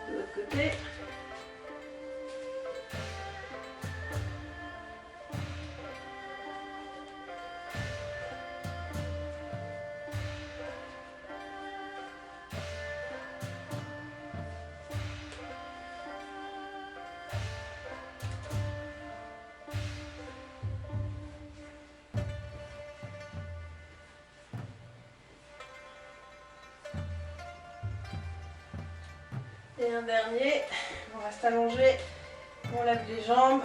De l'autre côté. Et un dernier, on reste allongé, on lève les jambes,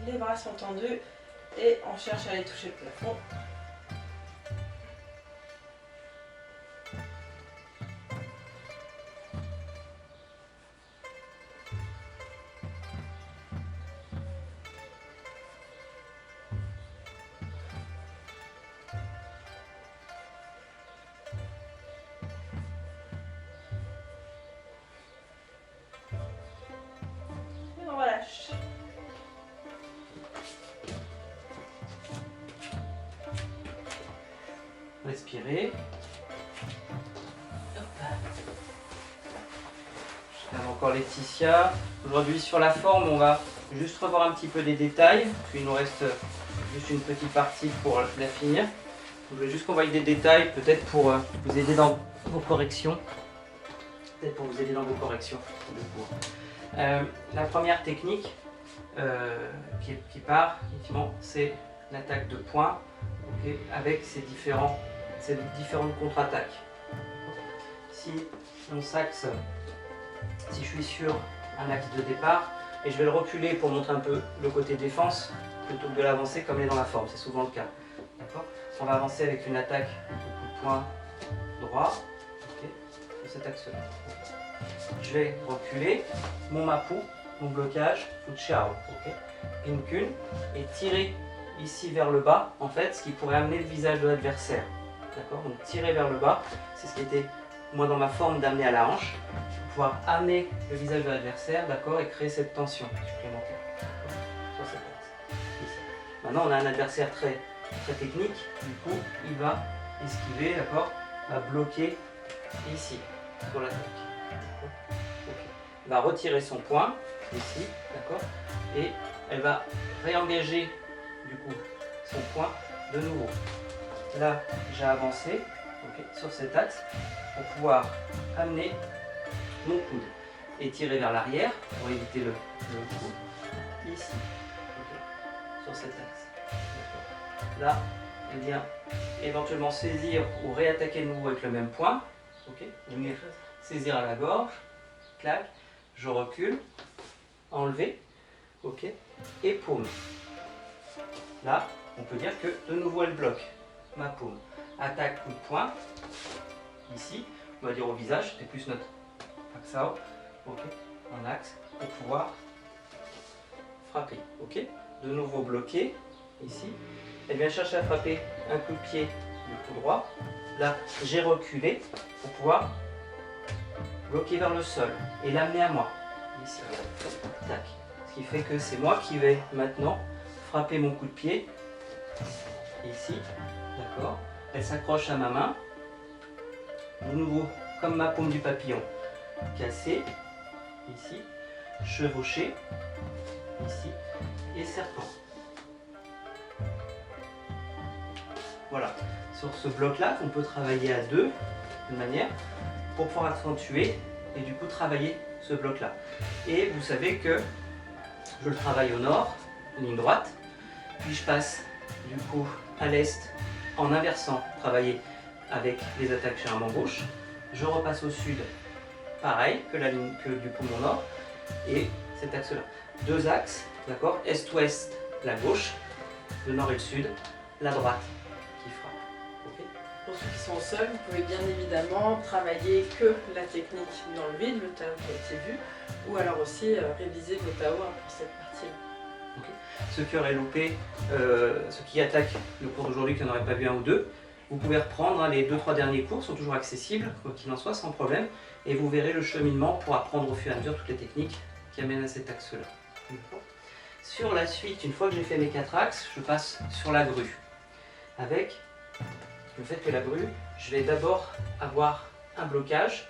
les bras sont tendus et on cherche à aller toucher le plafond. respirer. Je lève encore Laetitia. Aujourd'hui sur la forme, on va juste revoir un petit peu des détails. Puis il nous reste juste une petite partie pour la finir. Je voulais juste qu'on voie des détails, peut-être pour vous aider dans vos corrections. La première technique qui part, effectivement, c'est l'attaque de poing, okay, avec ces différentes contre-attaques. Si mon axe, si je suis sur un axe de départ, et je vais le reculer pour montrer un peu le côté défense, plutôt que de l'avancer comme il est dans la forme, c'est souvent le cas. On va avancer avec une attaque de coup de poing droit, okay, sur cet axe-là. Je vais reculer mon mapu, mon blocage, Fuchao, okay, Pinkun, et tirer ici vers le bas, en fait, ce qui pourrait amener le visage de l'adversaire. D'accord? Donc tirer vers le bas, c'est ce qui était, moi, dans ma forme d'amener à la hanche, pour pouvoir amener le visage de l'adversaire, d'accord, et créer cette tension supplémentaire. Sur cet axe. Ici. Maintenant, on a un adversaire très technique, du coup, il va esquiver, d'accord, va bloquer ici, sur l'attaque. Va retirer son poing ici, d'accord, et elle va réengager du coup son poing de nouveau. Là, j'ai avancé, okay, sur cet axe pour pouvoir amener mon coude et tirer vers l'arrière pour éviter le coup ici, okay, sur cet axe. Là, elle vient éventuellement saisir ou réattaquer de nouveau avec le même poing, okay, venir saisir à la gorge, clac. Je recule, enlever, ok, et paume. Là, on peut dire que de nouveau elle bloque ma paume. Attaque, coup de poing, ici, on va dire au visage, c'est plus notre axao, ok, en axe, pour pouvoir frapper, ok. De nouveau bloqué, ici, elle vient chercher à frapper un coup de pied du coup droit. Là, j'ai reculé pour pouvoir bloquer vers le sol et l'amener à moi, ici, tac. Ce qui fait que c'est moi qui vais maintenant frapper mon coup de pied, ici, d'accord. Elle s'accroche à ma main, de nouveau, comme ma paume du papillon, cassé, ici, chevauché, ici, et serpent. Voilà, sur ce bloc-là, on peut travailler à deux, de manière, pour pouvoir accentuer et du coup travailler ce bloc-là. Et vous savez que je le travaille au nord, ligne droite, puis je passe du coup à l'est en inversant, travailler avec les attaques généralement gauche. Je repasse au sud, pareil que la ligne que du coup mon nord, et cet axe-là. Deux axes, d'accord, est-ouest, la gauche, le nord et le sud, la droite qui frappe. Okay. Pour ceux qui sont au sol, vous pouvez bien évidemment travailler que la technique dans le vide, le Tao qui a été vu, ou alors aussi réviser vos Tao pour cette partie-là. Okay. Ceux qui auraient loupé, ceux qui attaquent le cours d'aujourd'hui, qui n'en auraient pas vu un ou deux, vous pouvez reprendre, hein, les 2-3 derniers cours sont toujours accessibles, quoi qu'il en soit, sans problème, et vous verrez le cheminement pour apprendre au fur et à mesure toutes les techniques qui amènent à cet axe-là. Sur la suite, une fois que j'ai fait mes 4 axes, je passe sur la grue. Avec le fait que la grue, je vais d'abord avoir un blocage,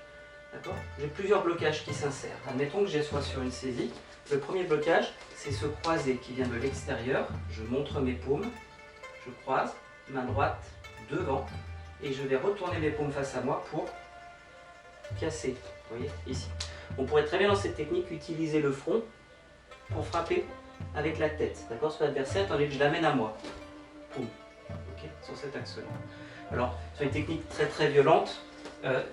d'accord ? J'ai plusieurs blocages qui s'insèrent. Admettons que je sois sur une saisie. Le premier blocage, c'est ce croisé qui vient de l'extérieur. Je montre mes paumes, je croise, main droite devant, et je vais retourner mes paumes face à moi pour casser. Vous voyez, ici. On pourrait très bien dans cette technique utiliser le front pour frapper avec la tête, d'accord, sur l'adversaire, tandis que je l'amène à moi. Poum. Okay, sur cet axe-là. Alors, sur une technique très violente,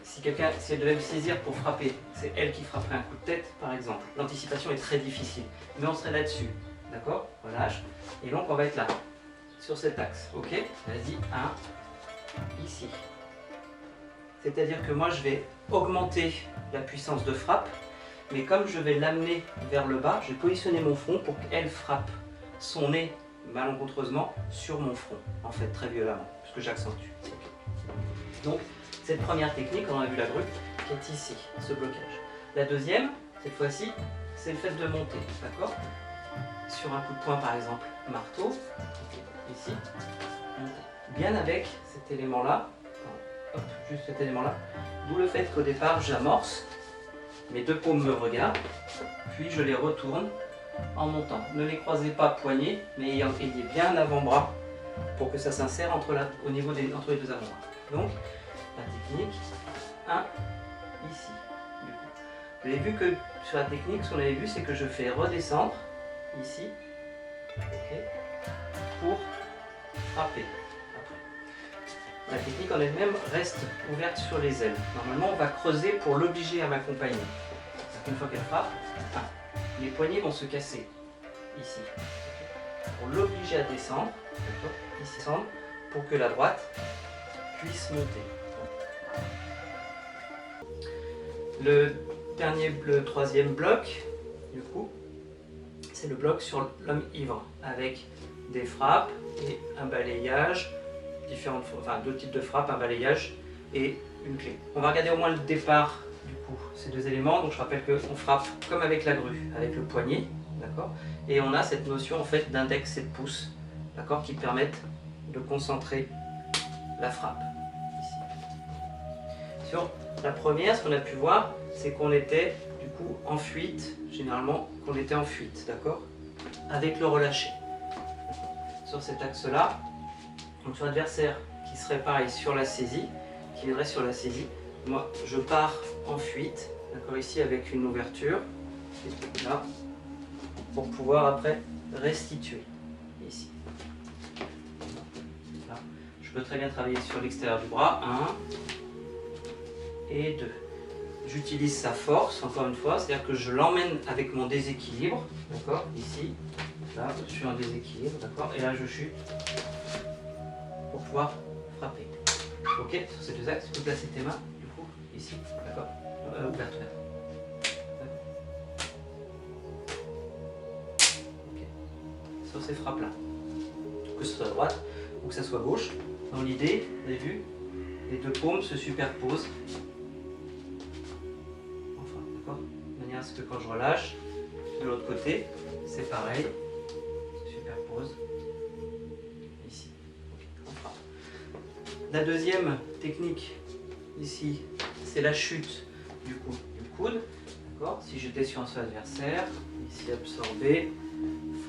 si elle devait me saisir pour frapper, c'est elle qui frapperait un coup de tête, par exemple. L'anticipation est très difficile, mais on serait là-dessus, d'accord, relâche, et donc on va être là, sur cet axe, ok. Vas-y, ici. C'est-à-dire que moi, je vais augmenter la puissance de frappe, mais comme je vais l'amener vers le bas, je vais positionner mon front pour qu'elle frappe son nez malencontreusement sur mon front, en fait, très violemment, puisque j'accentue. Donc, cette première technique, on a vu la grue, qui est ici, ce blocage. La deuxième, cette fois-ci, c'est le fait de monter, d'accord ? Sur un coup de poing, par exemple, marteau, ici, monter. Bien avec cet élément-là, hop, juste cet élément-là. D'où le fait qu'au départ, j'amorce, mes deux paumes me regardent, puis je les retourne en montant. Ne les croisez pas poignets, mais ayez bien l'avant-bras pour que ça s'insère entre les deux avant-bras. Donc, la technique 1, ici. Vous avez vu que sur la technique, ce qu'on avait vu, c'est que je fais redescendre ici, okay, pour frapper. Après. La technique en elle-même reste ouverte sur les ailes. Normalement, on va creuser pour l'obliger à m'accompagner. Une fois qu'elle frappe, les poignets vont se casser ici. Pour l'obliger à descendre, ici, pour que la droite puisse monter. Le troisième bloc, du coup, c'est le bloc sur l'homme ivre, avec des frappes et un balayage, deux types de frappes, un balayage et une clé. On va regarder au moins le départ, du coup, ces deux éléments. Donc je rappelle qu'on frappe comme avec la grue, avec le poignet, d'accord, et on a cette notion en fait d'index et de pouce, d'accord, qui permettent de concentrer la frappe. Ici. Sur la première, ce qu'on a pu voir, c'est qu'on était du coup en fuite, généralement qu'on était en fuite, d'accord, avec le relâché. Sur cet axe-là, donc sur l'adversaire qui serait pareil sur la saisie, qui viendrait sur la saisie, moi je pars en fuite, d'accord, ici avec une ouverture, là, pour pouvoir après restituer, ici. Là. Je peux très bien travailler sur l'extérieur du bras, 1 et 2. J'utilise sa force, encore une fois, c'est-à-dire que je l'emmène avec mon déséquilibre, d'accord, ici, là, je suis en déséquilibre, d'accord, et là je chute pour pouvoir frapper. Ok, sur ces deux axes, tu peux placer tes mains, du coup, ici, d'accord, ouverte. Ok, sur ces frappes-là, que ce soit droite ou que ce soit gauche, dans l'idée, vous avez vu, les deux paumes se superposent. De manière à ce que quand je relâche, de l'autre côté, c'est pareil, se superpose ici. Okay, on frappe. La deuxième technique ici, c'est la chute du coude. Si j'étais sur un seul adversaire, ici absorber,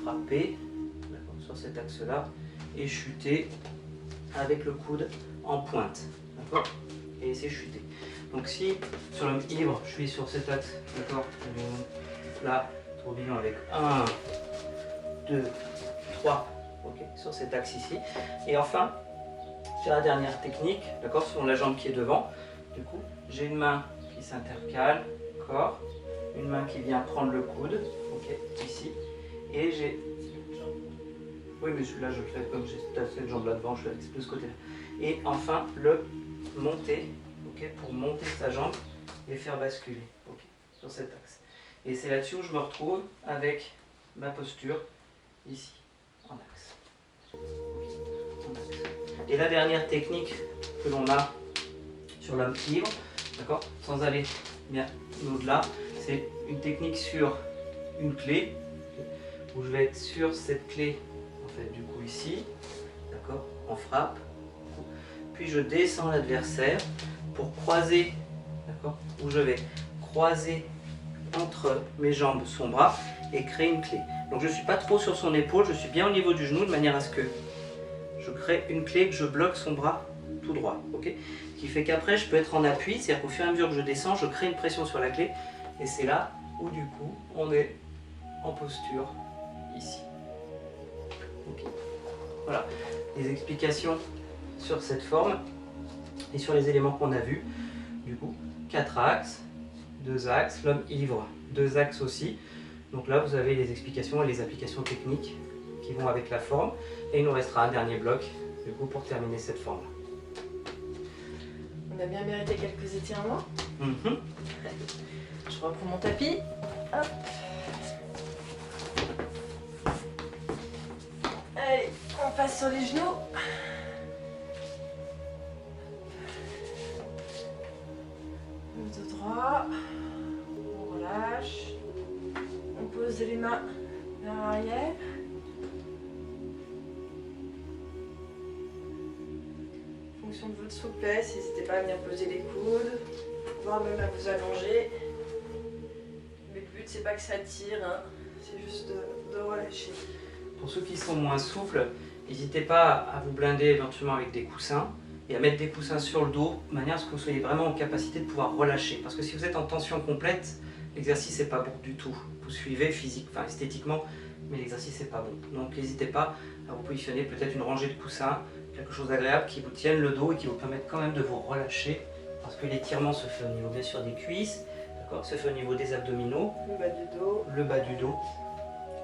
frapper sur cet axe-là et chuter avec le coude en pointe. Et essayer de chuter. Donc si sur l'homme ivre, je suis sur cet axe, d'accord, là, tourbillon avec 1, 2, 3, ok, sur cet axe ici. Et enfin, sur la dernière technique, d'accord, selon la jambe qui est devant, du coup, j'ai une main qui s'intercale, corps, une main qui vient prendre le coude, ok, ici, et j'ai... Oui, mais là je le fais comme j'ai cette jambe là devant, je fais de ce côté-là. Et enfin, le monter. Okay, pour monter sa jambe et faire basculer sur cet axe. Et c'est là-dessus où je me retrouve avec ma posture ici, en axe. Et la dernière technique que l'on a sur l'homme ivre, d'accord, sans aller bien au-delà, c'est une technique sur une clé, où je vais être sur cette clé, en fait, du coup ici, d'accord, en frappe, puis je descends l'adversaire pour croiser, d'accord, où je vais croiser entre mes jambes son bras et créer une clé. Donc je ne suis pas trop sur son épaule, je suis bien au niveau du genou de manière à ce que je crée une clé, que je bloque son bras tout droit, ok, qui fait qu'après je peux être en appui, c'est-à-dire qu'au fur et à mesure que je descends, je crée une pression sur la clé et c'est là où du coup on est en posture ici. Okay. Voilà, les explications sur cette forme et sur les éléments qu'on a vus. Du coup, 4 axes, 2 axes, l'homme ivre, 2 axes aussi. Donc là, vous avez les explications et les applications techniques qui vont avec la forme. Et il nous restera un dernier bloc, du coup, pour terminer cette forme. On a bien mérité quelques étirements. Je reprends mon tapis. Hop. Allez, on passe sur les genoux. Le dos droit. On relâche. On pose les mains vers l'arrière. fonction de votre souplesse. N'hésitez pas à venir poser les coudes, voire même à vous allonger. Mais le but c'est pas que ça tire, hein. C'est juste de relâcher. Pour ceux qui sont moins souples, n'hésitez pas à vous blinder éventuellement avec des coussins et à mettre des coussins sur le dos de manière à ce que vous soyez vraiment en capacité de pouvoir relâcher. Parce que si vous êtes en tension complète, l'exercice n'est pas bon du tout. Vous suivez esthétiquement, mais l'exercice n'est pas bon. Donc n'hésitez pas à vous positionner peut-être une rangée de coussins, quelque chose d'agréable qui vous tienne le dos et qui vous permette quand même de vous relâcher. Parce que l'étirement se fait au niveau bien sûr des cuisses, se fait au niveau des abdominaux, le bas du dos.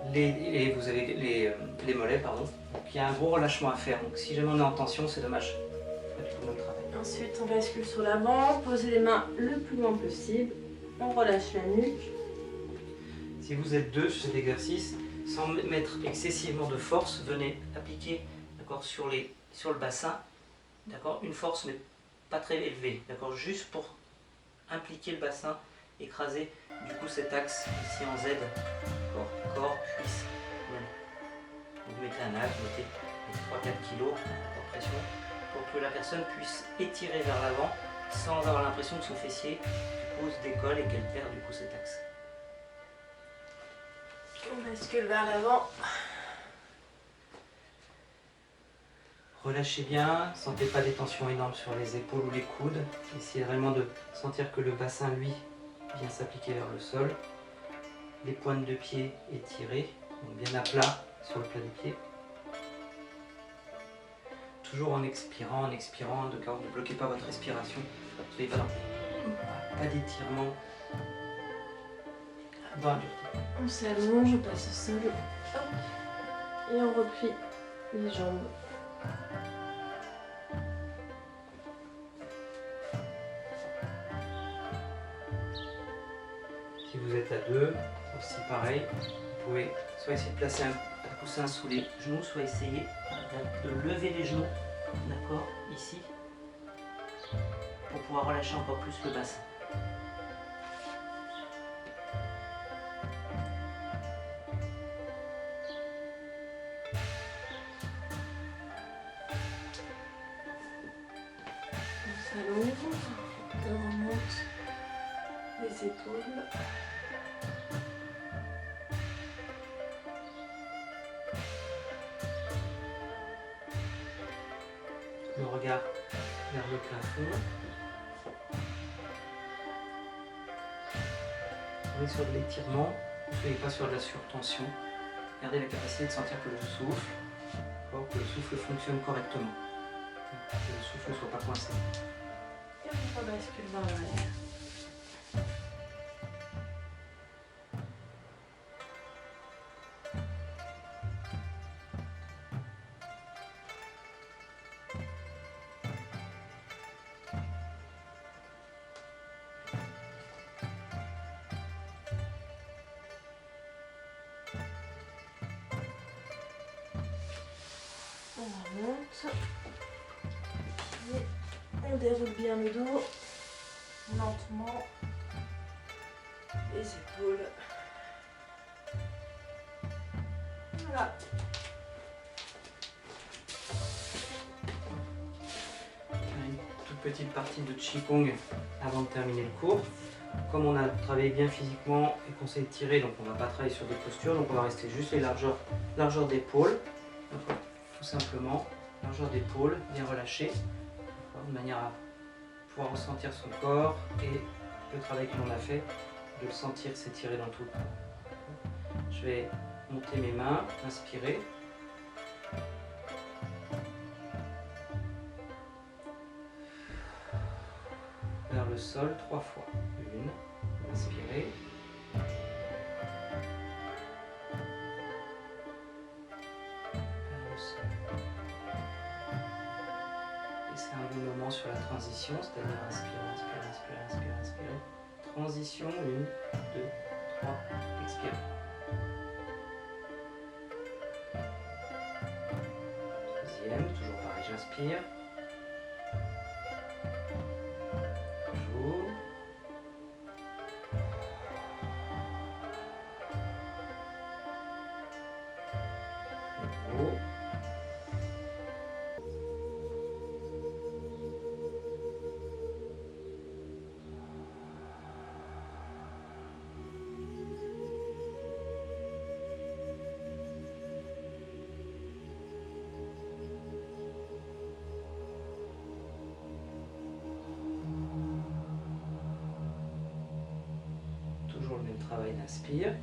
Vous avez les mollets, pardon. Donc il y a un gros relâchement à faire. Donc si jamais on est en tension, c'est dommage. C'est pas du tout notre travail. Ensuite, on bascule sur l'avant, posez les mains le plus loin possible. On relâche la nuque. Si vous êtes deux sur cet exercice, sans mettre excessivement de force, venez appliquer sur le bassin, une force mais pas très élevée, juste pour impliquer le bassin, écraser du coup cet axe ici en Z, corps, cuisse. Vous mettez un axe, vous mettez 3-4 kg en pression pour que la personne puisse étirer vers l'avant sans avoir l'impression que son fessier se décolle et qu'elle perd du coup cet axe. On bascule vers l'avant. Relâchez bien, sentez pas des tensions énormes sur les épaules ou les coudes. Essayez vraiment de sentir que le bassin, lui, vient s'appliquer vers le sol. Les pointes de pied étirées, donc bien à plat sur le plat des pieds. Toujours en expirant, d'accord, ne bloquez pas votre respiration. Soyez pas pas d'étirement. On s'allonge, on passe au sol. Hop. Et on replie les jambes. Si vous êtes à deux, aussi pareil, vous pouvez soit essayer de placer un coussin sous les genoux, soit essayer de lever les genoux, d'accord, ici, pour pouvoir relâcher encore plus le bassin. On s'allonge, on remonte les épaules. Le regard vers le plafond. On est sur de l'étirement, ne soyez pas sur de la surtension. Gardez la capacité de sentir que le souffle fonctionne correctement. Que le souffle ne soit pas coincé. Et on rebascule vers l'arrière. On remonte. Et on déroule bien le dos. Lentement. Les épaules. Voilà. Une toute petite partie de Qigong avant de terminer le cours. Comme on a travaillé bien physiquement et qu'on s'est étiré, donc on ne va pas travailler sur des postures, donc on va rester juste les largeurs d'épaule. Tout simplement, largeur d'épaule, bien relâché, de manière à pouvoir ressentir son corps et le travail que l'on a fait, de le sentir s'étirer dans tout le corps. Je vais monter mes mains, inspirer. Vers le sol 3 fois. 1, inspirez. Vers le sol. Laissez un bon moment sur la transition, c'est-à-dire inspirez. Transition, 1, 2, 3, expirez. Deuxième, toujours pareil, j'inspire. Toujours. Nouveau. travail d'inspire.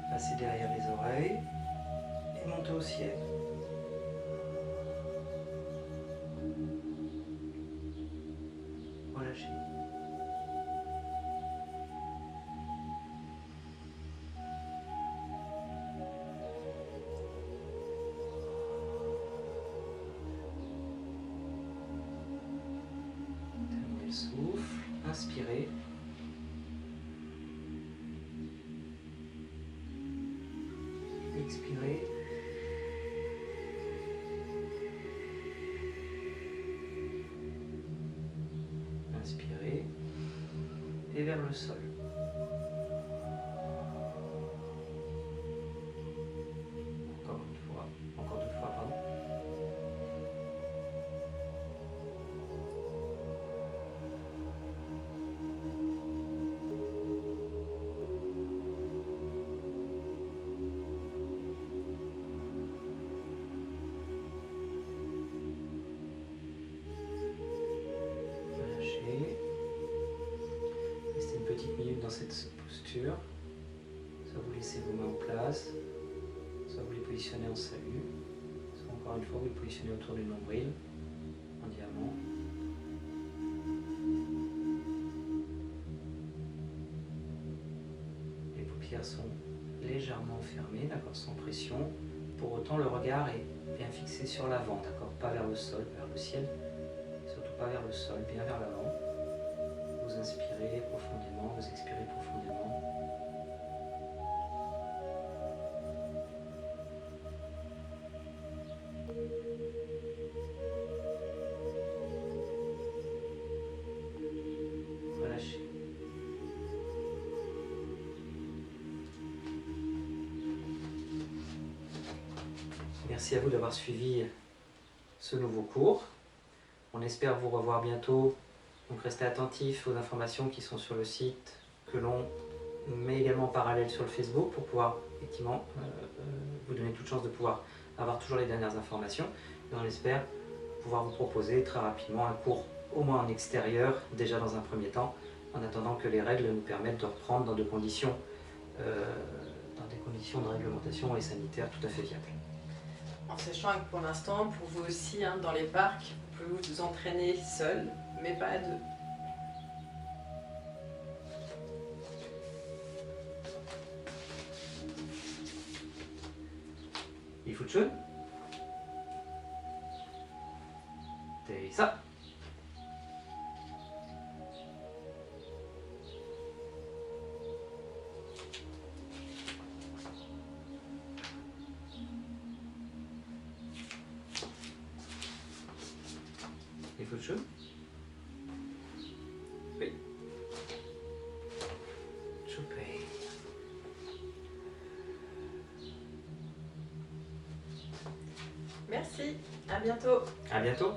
Passez derrière les oreilles et montez au ciel. Relâchez. Terminez le souffle. Inspirez. Expirez. Inspirez. Et vers le sol. Encore deux fois, pardon. Relâchez. Restez une petite minute dans cette posture. Soit vous laissez vos mains en place, soit vous les positionnez en salut, soit encore une fois vous les positionnez autour du nombril, en diamant. Les paupières sont légèrement fermées, d'accord, sans pression. Pour autant, le regard est bien fixé sur l'avant, d'accord, pas vers le sol, vers le ciel, surtout pas vers le sol, bien vers l'avant. Vous inspirez profondément, vous expirez profondément. Relâchez. Merci à vous d'avoir suivi ce nouveau cours. On espère vous revoir bientôt. Donc restez attentifs aux informations qui sont sur le site, que l'on met également en parallèle sur le Facebook pour pouvoir effectivement vous donner toute chance de pouvoir avoir toujours les dernières informations. Et on espère pouvoir vous proposer très rapidement un cours au moins en extérieur, déjà dans un premier temps, en attendant que les règles nous permettent de reprendre dans des conditions de réglementation et sanitaire tout à fait viables. En sachant que pour l'instant, pour vous aussi, dans les parcs, vous pouvez vous entraîner seul, mais pas à deux. Il faut de chaud. C'est ça. Il faut de chaud. Oui. Chopé. Merci, à bientôt. À bientôt.